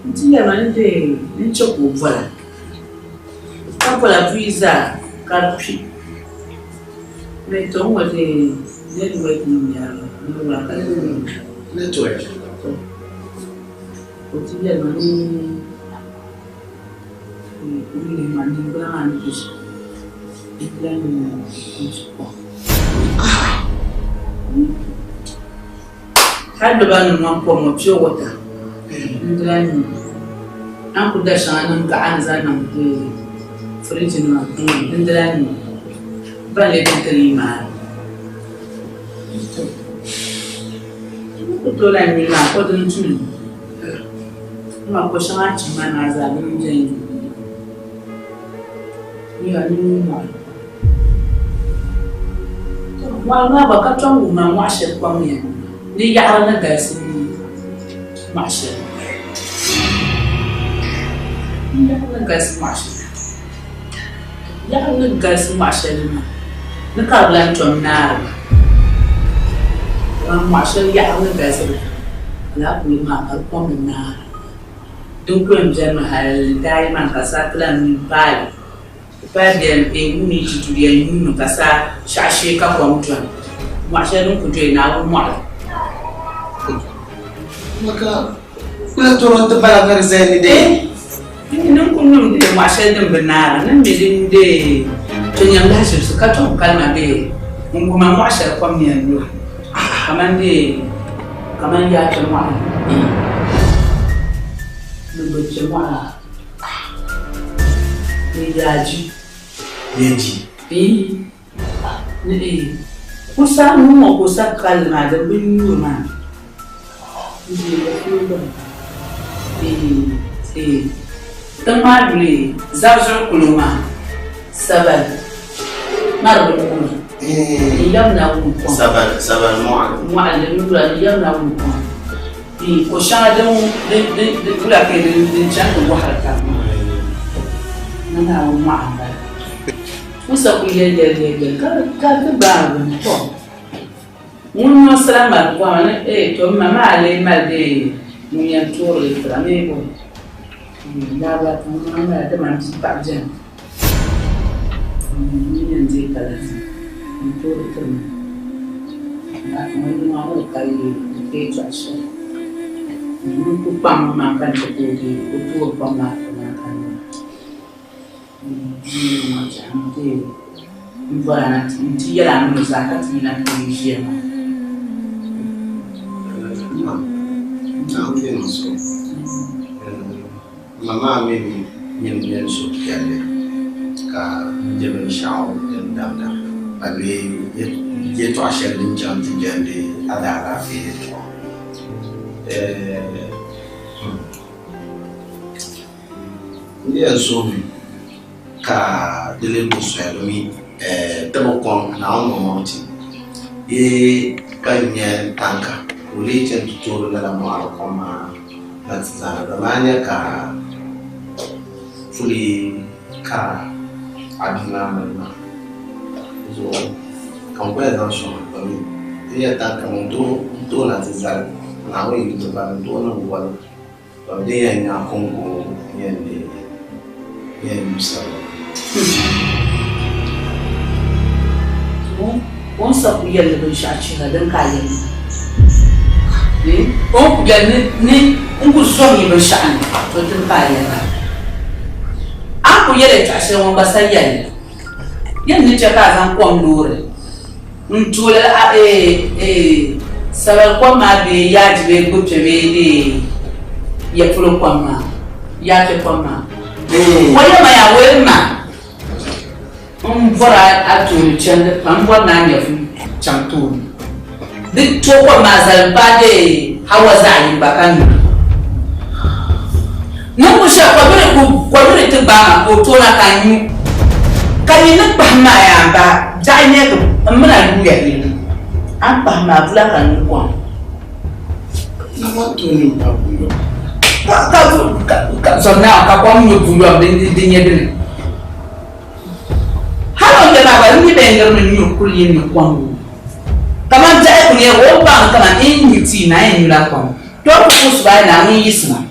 Ntia mande nicho kuvala. Kapola visa karpi. Meto ngode network ni ya. Ndio akale network. Otilia mani ni mani kuna anbisha. Hadi bana mwanko mopio wata. Ndani. Anku da shana ga anza na mtu. Fridge na ndani. Bale tentrima. Kutola ni na ko dun tuli. Ma ko shanga chima na za ni nje. Ni ani ma. Wa na ba ka tong ma wa she kwa mi. Ni ya na ga si ma she. Ni ya na ga si ma she. Ya na ga si ma she ni. Ni ka blan tom na. Wa ma she ya na ga si. La ku ma ka kwa mi na. Duk wani jami'ar daiman kasa kilan bali fadin egumi tutuyen yunu kasa shashe ka kwamtuwan mashirin kujo na wani mara maka kula turon ta balagar zai dai nan kullum da mashirin binara nan medin da tunyan lashin su katon kalma da kuma mashar kwamiyan yau kamar ya ce mara Nubece mwana ni yaji ni kusa numo kusa kalma da binyu ma ni da kullum tamari zarzo kuluma sabal marbu yam na ku sabal mu'allim yam na ku ko shanga de kula ke de changa wahar ka nana ma amba musa ku ye ka ba to mun no salama ko ne to mama ale mal de mun yan tour le frame ko la ba ko mama da man ci pa jan ni yan je kala ni tour ko na ko ma ko kai ke chaso Untuk makan seperti untuk makan macam tu, buat dia lah masakan tidak Indonesia. Oke masuk. Mama maybe yang suka dia, ka jalan syau dan dah. Abi dia tu asal lincah tu jadi ada rafi. Dia suami ka dele buswelmi tabokon na mauti kanya tanka ulichen tuturu na mwa kama natazana damanya ka fuli ka adina mama so kampela so kami dia tanka muntu natazana na wewe ndio bado tuona bwana baadaye ina Kongo yende msala on sa ku yelle ban shaci na dan kayan ne on ku yelle ne on ku so ni ban sha'ani to dan kayan an ku yelle ta shi won ba sai yalle yan ni ce ka zan kon dore ntule sabal kwa ma be yaji be gutwe be de ya fulo kwa ma ya te kwa ma wala ma ya welma bora atu chende pambwa na ya fu chamtu de to kwa ma zal ba de hawa zai bakan nan ku sha kwa bere te ba ko to na kanyu kanyu ba ma ya ba jai ne ko amna du ya ni apa ma vula kan kwa na watu ni babuyo ka sonna ka kwa mu bulo de nyedene halo ndela ba ni benga ni nyukuli ni kwa mu kama jae kunye wo ba kama initi na enula kwa to ku suba na mu yisna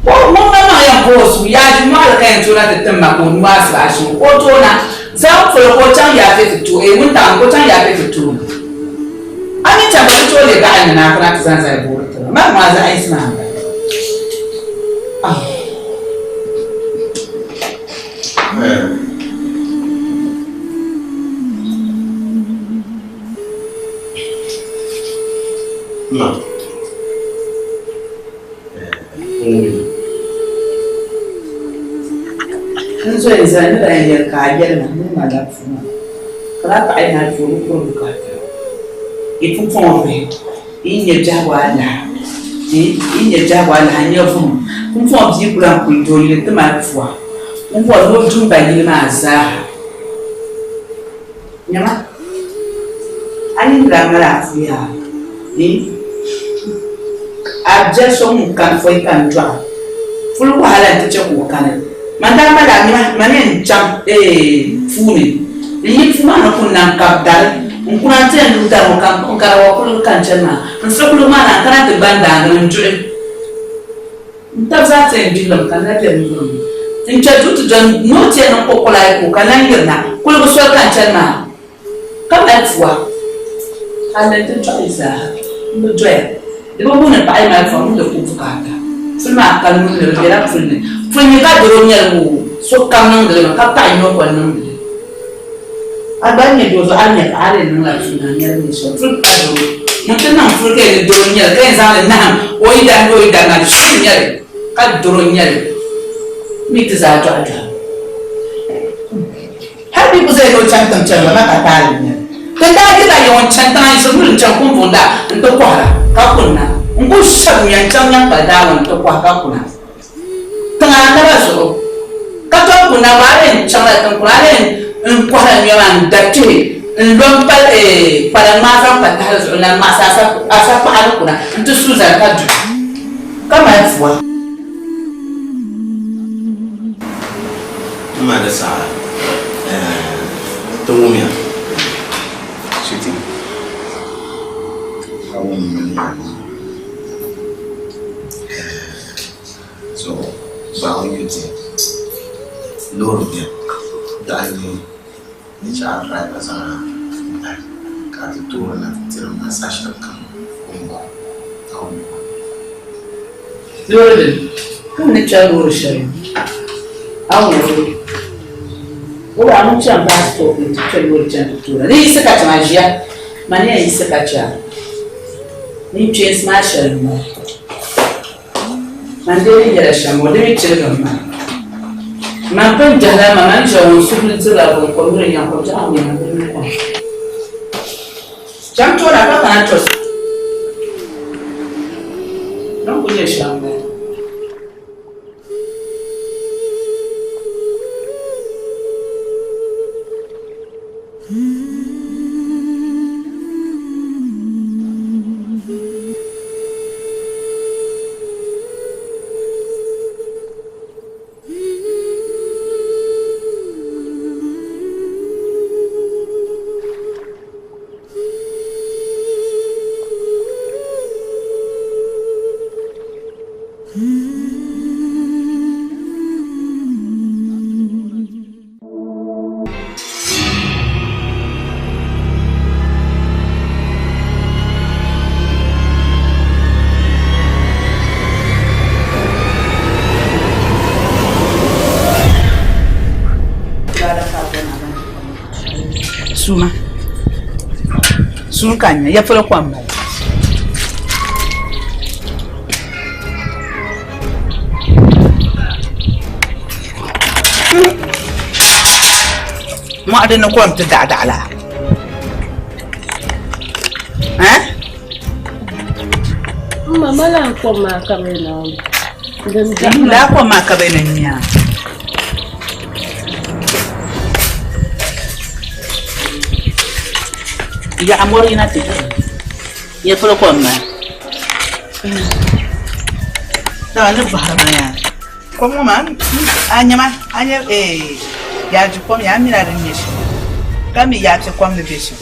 wo mo na ya bosu ya ji ma ka ntona de temma ko nu asba shi ko to na za ku ko can ya fe fito mun ta ko can ya fe fito ani ta ba to le ga na kana ta san sai bo to ma za ai sna No. Nzo ezani da ya kaje na ma da funa. Kala ka ina furu ko ka. Ifu fon be. Inye jawa na. Il y a déjà un yavum. On voit bien pour un couteau, il est de ma foi. On voit l'autre bail de Mazar. Yama, allez la malafia. Abja son can for can drop. Full while I teach you can. Madame, Maman jump fully. The youth man upon Nankap Dal. Kuna tena nduta mkara wakulu kanchana nsokulu mana kana te banda njue ntabza tena ndilo kana te ndilo nchatu tu jan no tena kokola ko kana ngirna kulu so kanchana kama fwa ana te tsaisa ndo jwe debo bona pai ma fa ndo kufukata fulma kanu le bela fulni ka doro nyalmu so kamna ngelo ka pai no ko ndu abanye dozo anya ale nuna funa nyale so fruit ado mutena fruit ke doro nyale ke zale na oida na nyale ka doro nyale mitiza to ata happy ko zai no chantam chama na katali nyale tenda kita yon chantam so mun chankum bonda ndo kwara ka kunna ngo shabu yan chamnya kada won to kwa ka kunna tanga na so ka to kunna bare chama tan kurale Kuala Nyaman dati lompa pada masa pada na masa asa pada kuna itu susah kaju kama fua Mana sa tungumia siti so bawo yuti loro dia dani ni cha rai pa sana ka tu na tira na sa sha kan ko loro kun cha loro shari awu o anu cha basto ni cha loro cha tu ni saka cha magia mania ni saka cha ni chase ma shari mo mandele ya shamo de chira ma Mampen jalan mana jauh sebelum terlalu komunikasi yang kau jauh yang berbeda. Jam tu apa kan terus? Nak punya siapa? Sumkanya ya pula kwamba ما عندنا قوم تدعد على ها ما لا قوم ما كبينا لا قوم ما كبينا ya amori na te ya polo koma ta le bahama ya como man anya ya ju kom ya mira de nishi kami ya te kom de bishi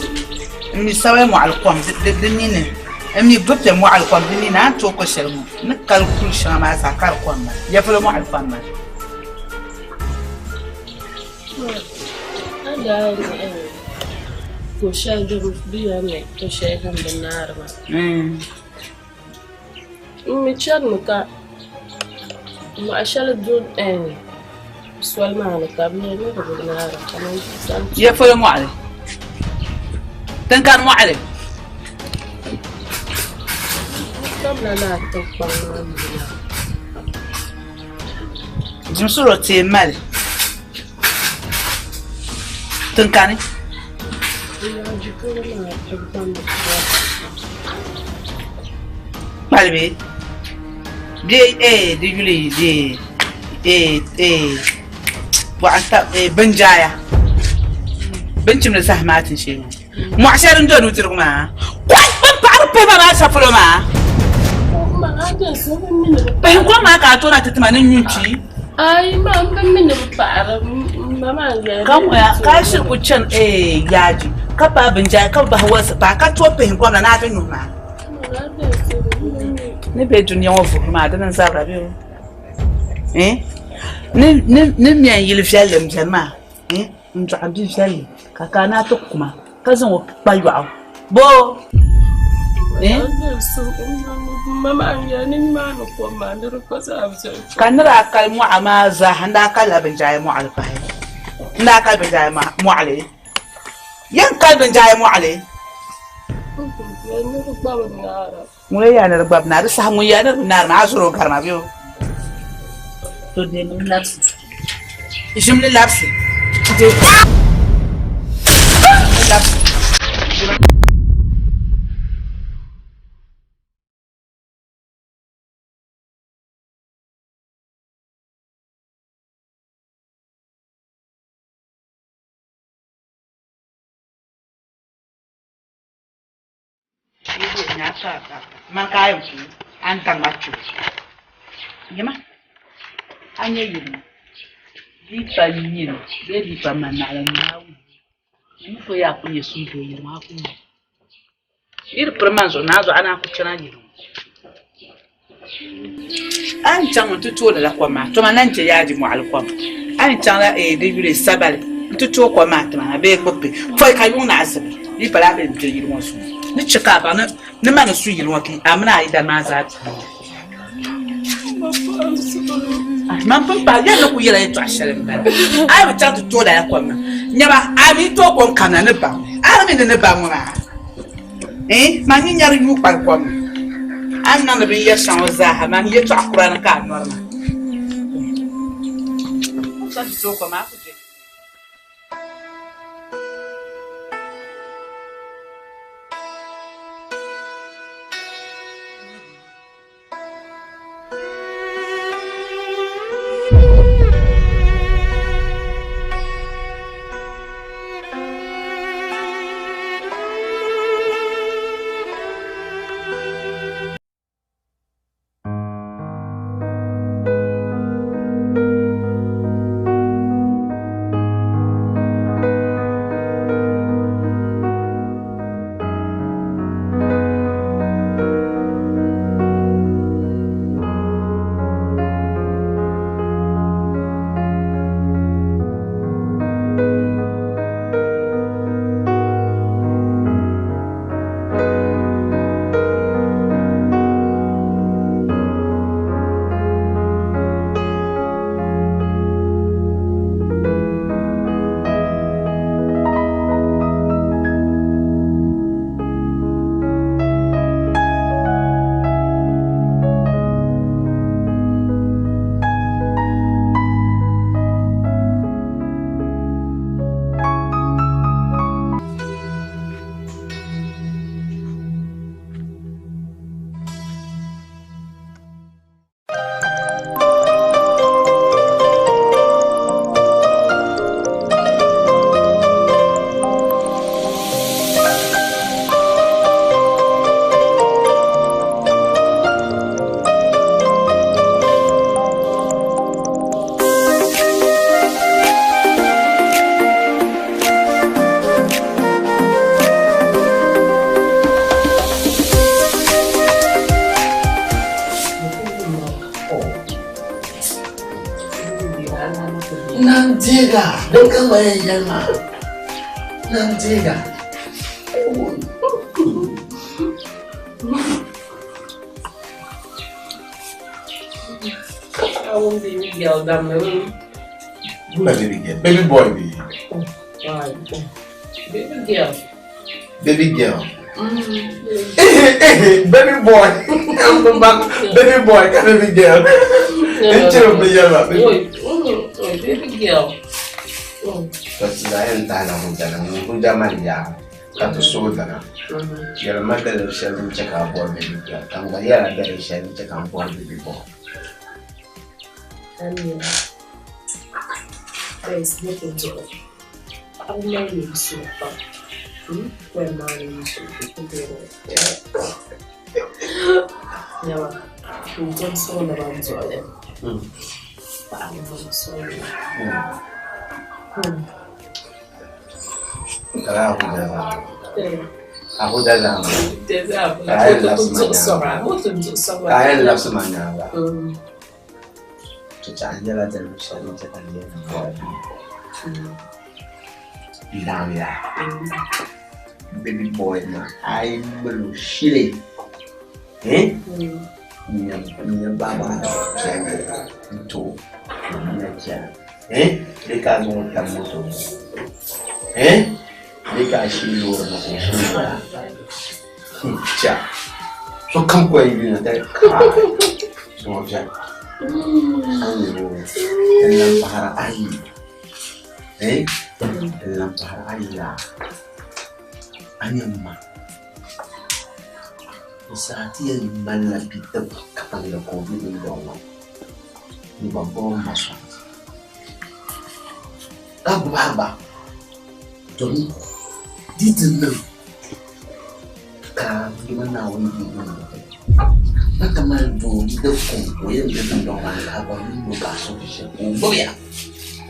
mi sawe mo al kom de nine mi gote mo al kom de nina to ko shelmo na kalkul shama sa kal kom ya polo mo al kom Kusha juruf biya me to shekan benar ma. Michan muka ma ashal dun sual ma ala kabne me benar kaman san. Ya folo mo ale. Tan kan mo ale. Kabla la to bang. Jumsuro te mal. Tan kan Malbe, دي يقولي دي وعطا بنجايا بنت من السهمات شيء مو عشان ندور وترقما كويس بعرف ما سافروا ما بينكم ما كاتونا تتمنى نيوتي أي ما من بعرف ما كم يا كاشر كوتشن ياجي كبا بنجايا كبا هو باكا تو بينكم لا نافي نوما نبي الدنيا وفوق ما عندنا نسافر بيو نمي يلفشل مجمع نجو عبد فشل كاكانا تقما كازن وبايواو بو ماما يعني ما نقوم ما نركز أبدا كان راكل مو عمازة هنداكل بنجاي مو على فاهم هنداكل بنجاي مو عليه ينكل بنجاي مو عليه مولي أنا رباب نار سهم ويا أنا نار ما أزورو كارما بيو تودي من لابس يشوم لي لابس لابس man kayo si antang macho yema anya yima di panyin di pamanala nawo mfo ya kunye sudo yima ku ir premanzo nazo ana ku chana yiro an chang tutu la kwa ma to mananje yaji mu alkwam an chang la de yure sabal tutu kwa ma to na be kopi foi kayun na asabi di pala be de yiro mo su ni chika ba na ma su yiro ki amna ida ma za man pun pa ya no ku yira to ashare mba ai ba ta to da ya kwa ma nyaba ami to ko kana ne ba ami ne ba mu ma ma ni nyar yu par kwa ma an na be ya shan za ha ma ye to akura na ka norma ta to ko ma ku Nantiga, dengan bayar mah. Nantiga. Awong baby girl dam na rin. Gula baby girl, baby boy bi. Baby girl. Baby girl. Baby boy. Baby boy, kan baby girl. Itu berjaya baby girl. Parce que elle t'a la montagne, on peut Maria, quand tu sautes là. Il y a le matin de chez lui, check à boire baby girl. Quand il y a la belle chez lui, check à boire baby boy. Amin. Yes, looking to it. I'm learning so far. Where man is so good. Yeah. You don't so about Jordan. But I'm not sorry. Aku dah lama. Saya lap semuanya. Cacanya lah dalam syari cacanya. Bilang ya. Baby boy na, ay malushili. Niya baba kaya ito. Niya kaya. Deka mo tamuto. Deka shilo na shilo. Cha. So kam ko ay na tayo. So cha. Ano dalam bahara ay. Dalam bahara ay la. Anyamma. Saati yang mana kita kapan la COVID ni bawa. Ni bawa masa. Ababa. Jadi di sana ka gimana awak ni? Maka malu di depan yang dia dorang abang ni bukan solusi. Boleh ya?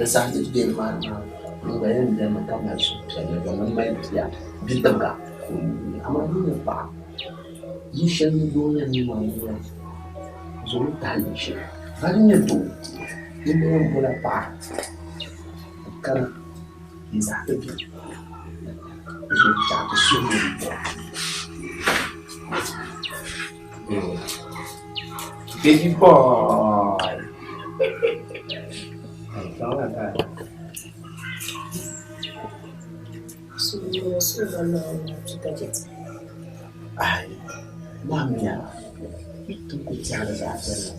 Saati dia mana? Bayang dia macam masuk. Saya jangan main dia. Bintangga, amalnya apa? Misal dunia ni mana? Zultan misal, hanya tu, ini yang boleh apa? Kerana izah itu, itu jadi sulit. Baby boy, tahu tak? Ay, mamanya itu bicara saja.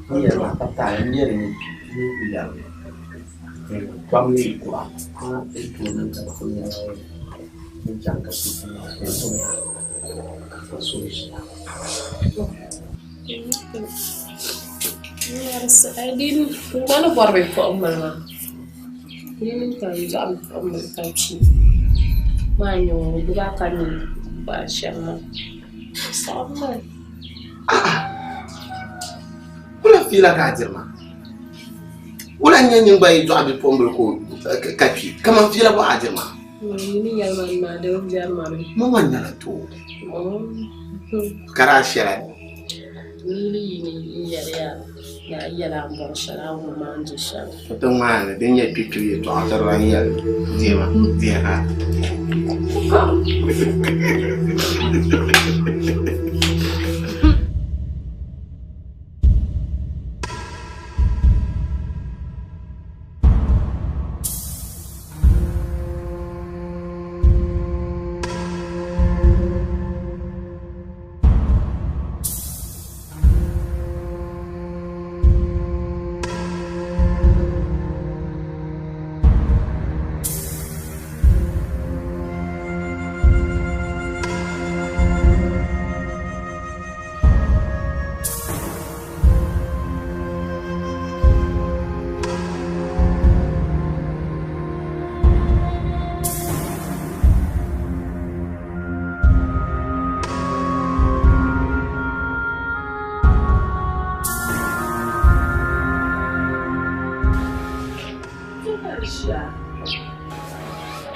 Ini apa tanya ini bilang kami kuat, itu nanti punya menjangkau itu solusi. Yes, I didn't. Mana buat rekod mana? Ini kan jam kaji. Manyo bukan bahasa sama. Ulah fila kajer mah. Ulah nyanyi bayi tu abis pombel ko kaji. Kamu fila buat ajer mah. Ini yang mana ada Jerman. Mana nyala tu? Karasia. Ini ya. Ya ialah bersyarat memanjuskan. Betul mana? Dia pikir itu antara orang yang dia kan.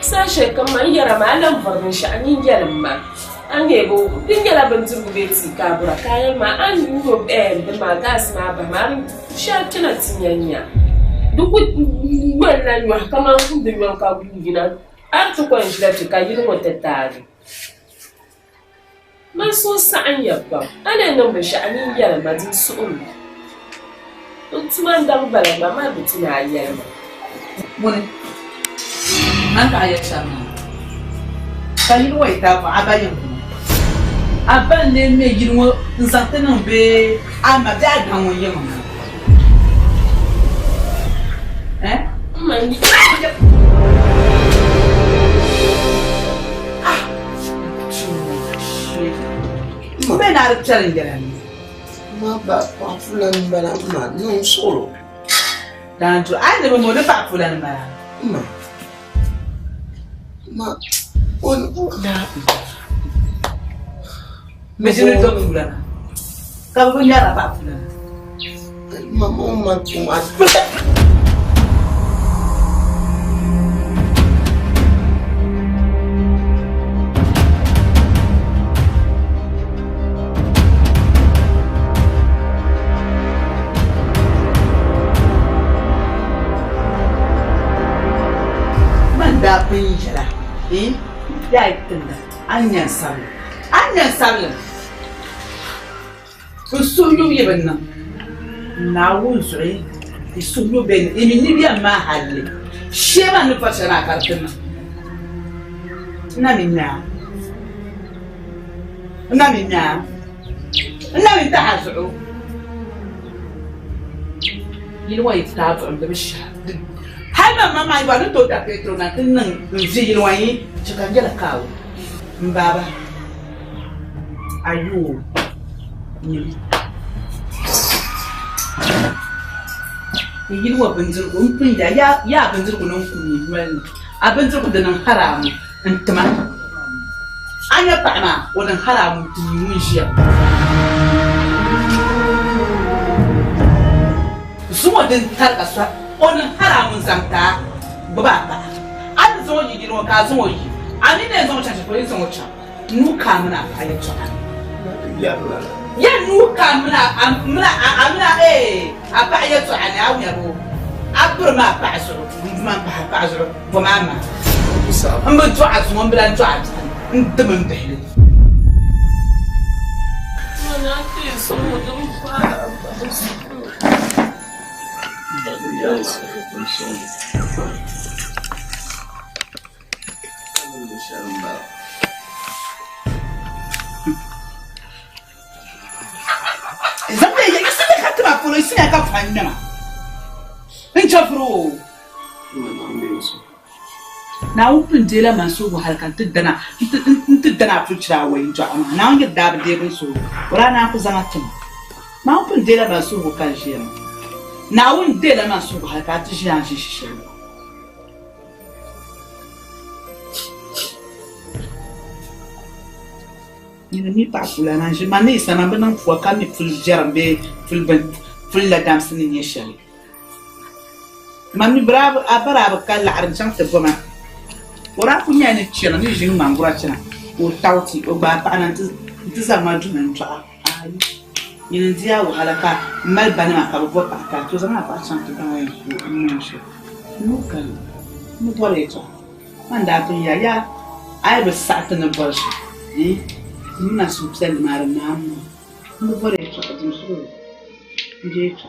Sashe kamar yara malam farmin sha'anin yaran ma an gebo din yara ban turbu beti kabura kayan ma an yi go da ma gas ma ba ma sha tana tinyanya duk wannan wa kamar kun da yawan ka gina an to ko shi da ka yi wata tare man so sa'an yabba ana nan ba sha'anin yara ma din su tuman dan bala ba ma bitina yara mun an ka ayat sama kayi wa ita fa abayin aban ne me yirwo nsatana be amada gan won yema mani Ben ar challenge Ma ba fulan bala ma non solo. Tanto ai ne mo ne pa fulan ba. Ma on da. Mesini to fulan. Ka bu nyara pa fulan. Ma mo ma kuma. Da pinjara ya itinda anyan sabla usuyu yebna na wunzuri isuyu ben imini biya ma halle sheba ni fashana kartina na minna ta hasu yilwa yitafu ambe bisha Hana mama iba no to da petro na tinnan nzi yilwani chikangela kawo mbaba ayu ni yilwa banzir ko mpin da ya banzir ko non ku ni wani abanzir ko da nan haramu antama anya pana wannan haramu tun mun shiya zuwa din tarkasa on haramun zamta baba an zo yi gino ka zo yi ani ne zo chacha ko yin zo cha nu ka muna ayi cha ya nu ka muna apa ayi cha ani awu ya ro abur ma pa so ma pa so bo mama am ba to azu mon bilan to azu ndum ndele Mana ke so dum fa Yes, zambe ya isime katuma polo isime ka fanya Enchafro na upin dela masu halkan tiddana fucira wai to amma na wani da ba dai so rana ku zama tun na upin dela masu kan shi na wani dela masu halka ta shi an shi ni pa kula na shi mani sana banan fuwa kan ni ful jarambe ful la dam sinin ya shari mami bravo abara kala arjan te goma ora kunya ni chira ni jin mangura chira o tauti o ba pa nan ti zama dunan to ai ni dia wa halaka mal bana ka bo pa ka to zama pa chan to kan ai ni shi no kan no tole to manda to ya ai ba sa ta na bar shi na subsel mar na no bore to ka din su je to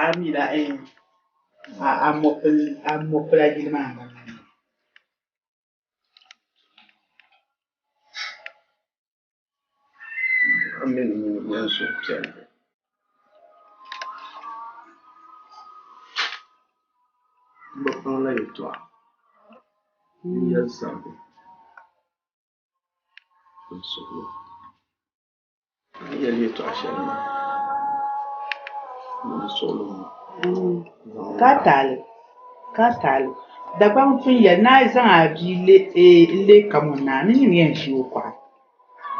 Amira amopel lagi mana? Amin yang sukses. Bapak lagi tua. Dia sampai. Bersolo. Dia lihat asyik. Bersolo. Katal da ban fin ya na zan abi le kamuna ni yen shi kwa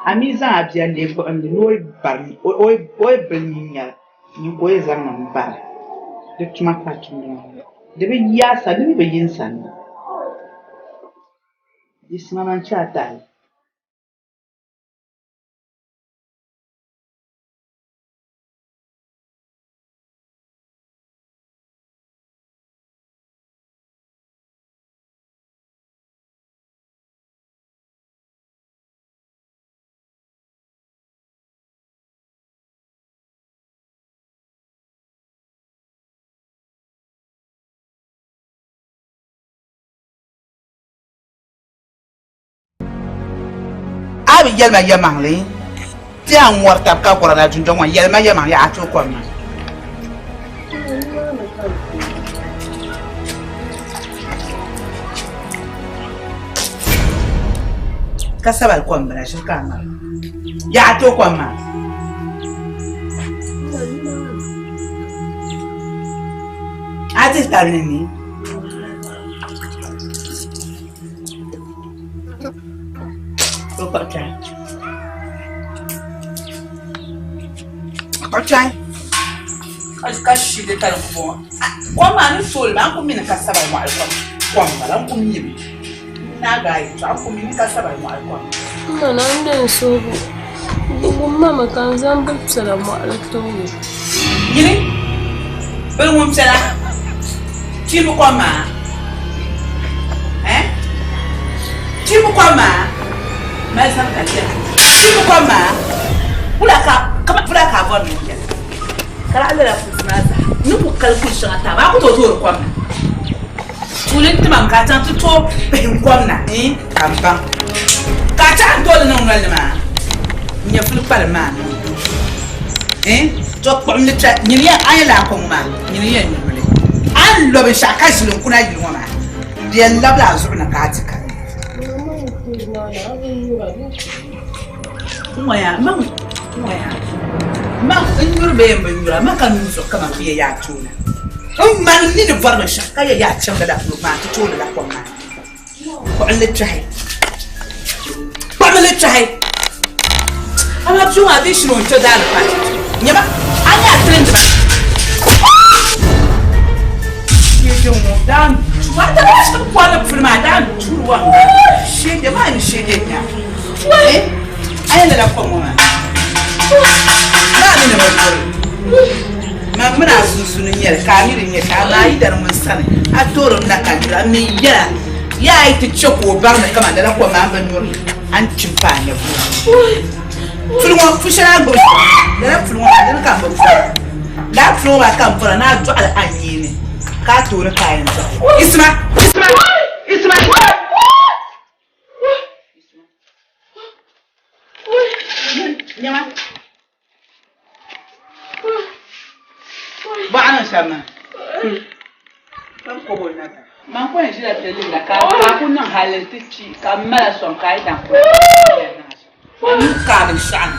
ami zan abi le ko andi no bar o benya ni ko zan nan bar da tuma ka tun da be ya sa ni be yin san isma man cha tal mi yelma yamangli ti an warta ka korana junjo wan yelma yamang ya ato ko ma kasabal ko mbara shirka ma ya ato ko ma ati tarni Okay. Kashi de tal ko. Como ani sol, ba ko min ka saba mo al ko. Como ba ko min. Na ga yi, ba ko min ka saba mo al ko. Mana nden so bu. Mama kan zambul salamu alaikum. Yini? Bel mum sala. Ti bu ko ma. Ti bu ko ma. Ma sam ka ti. Ti bu ko ma. Pula ka bon mi ke. Kala ala la fusnaza. Nuku kalkul shata ba ku to ko ma. Tulin ti man ka tan to pe ko na kamba. Ka ta to na ngal ma. Nya fulu pal ma. To ko mi ta ni ya ayala ko ma. Ni ya ni mele. An lo be shaka shilun kuna yi ma. Dia labla zu na ka tika. Moya mang nyur be mbe nyura maka nuso kama pia ya tuna man ni de varma shaka ya changa da ma ta tuna da kwa ma ko alle trai ama juma bi shino to da pa nyama anya trend ba ye jomo dan wa da ba ko na firma dan tuwa she de ma ni she de nya aya da kwa ma ma muna sunsunin yar kamirin ya kama idar mun sana a toron na kandira me ya yi ta ce ko bar na kama da lakwa ma ban yuri an cimfa ne fulwa fushara go da fulwa da kan ba da fulwa kan fara na to al'anyi ne ka tori kayan ta isma nyama ba ana sama kan ko bona ta man ko ji da tele da ka kun nan halalti ci ka mala son kai dan ko ka da shan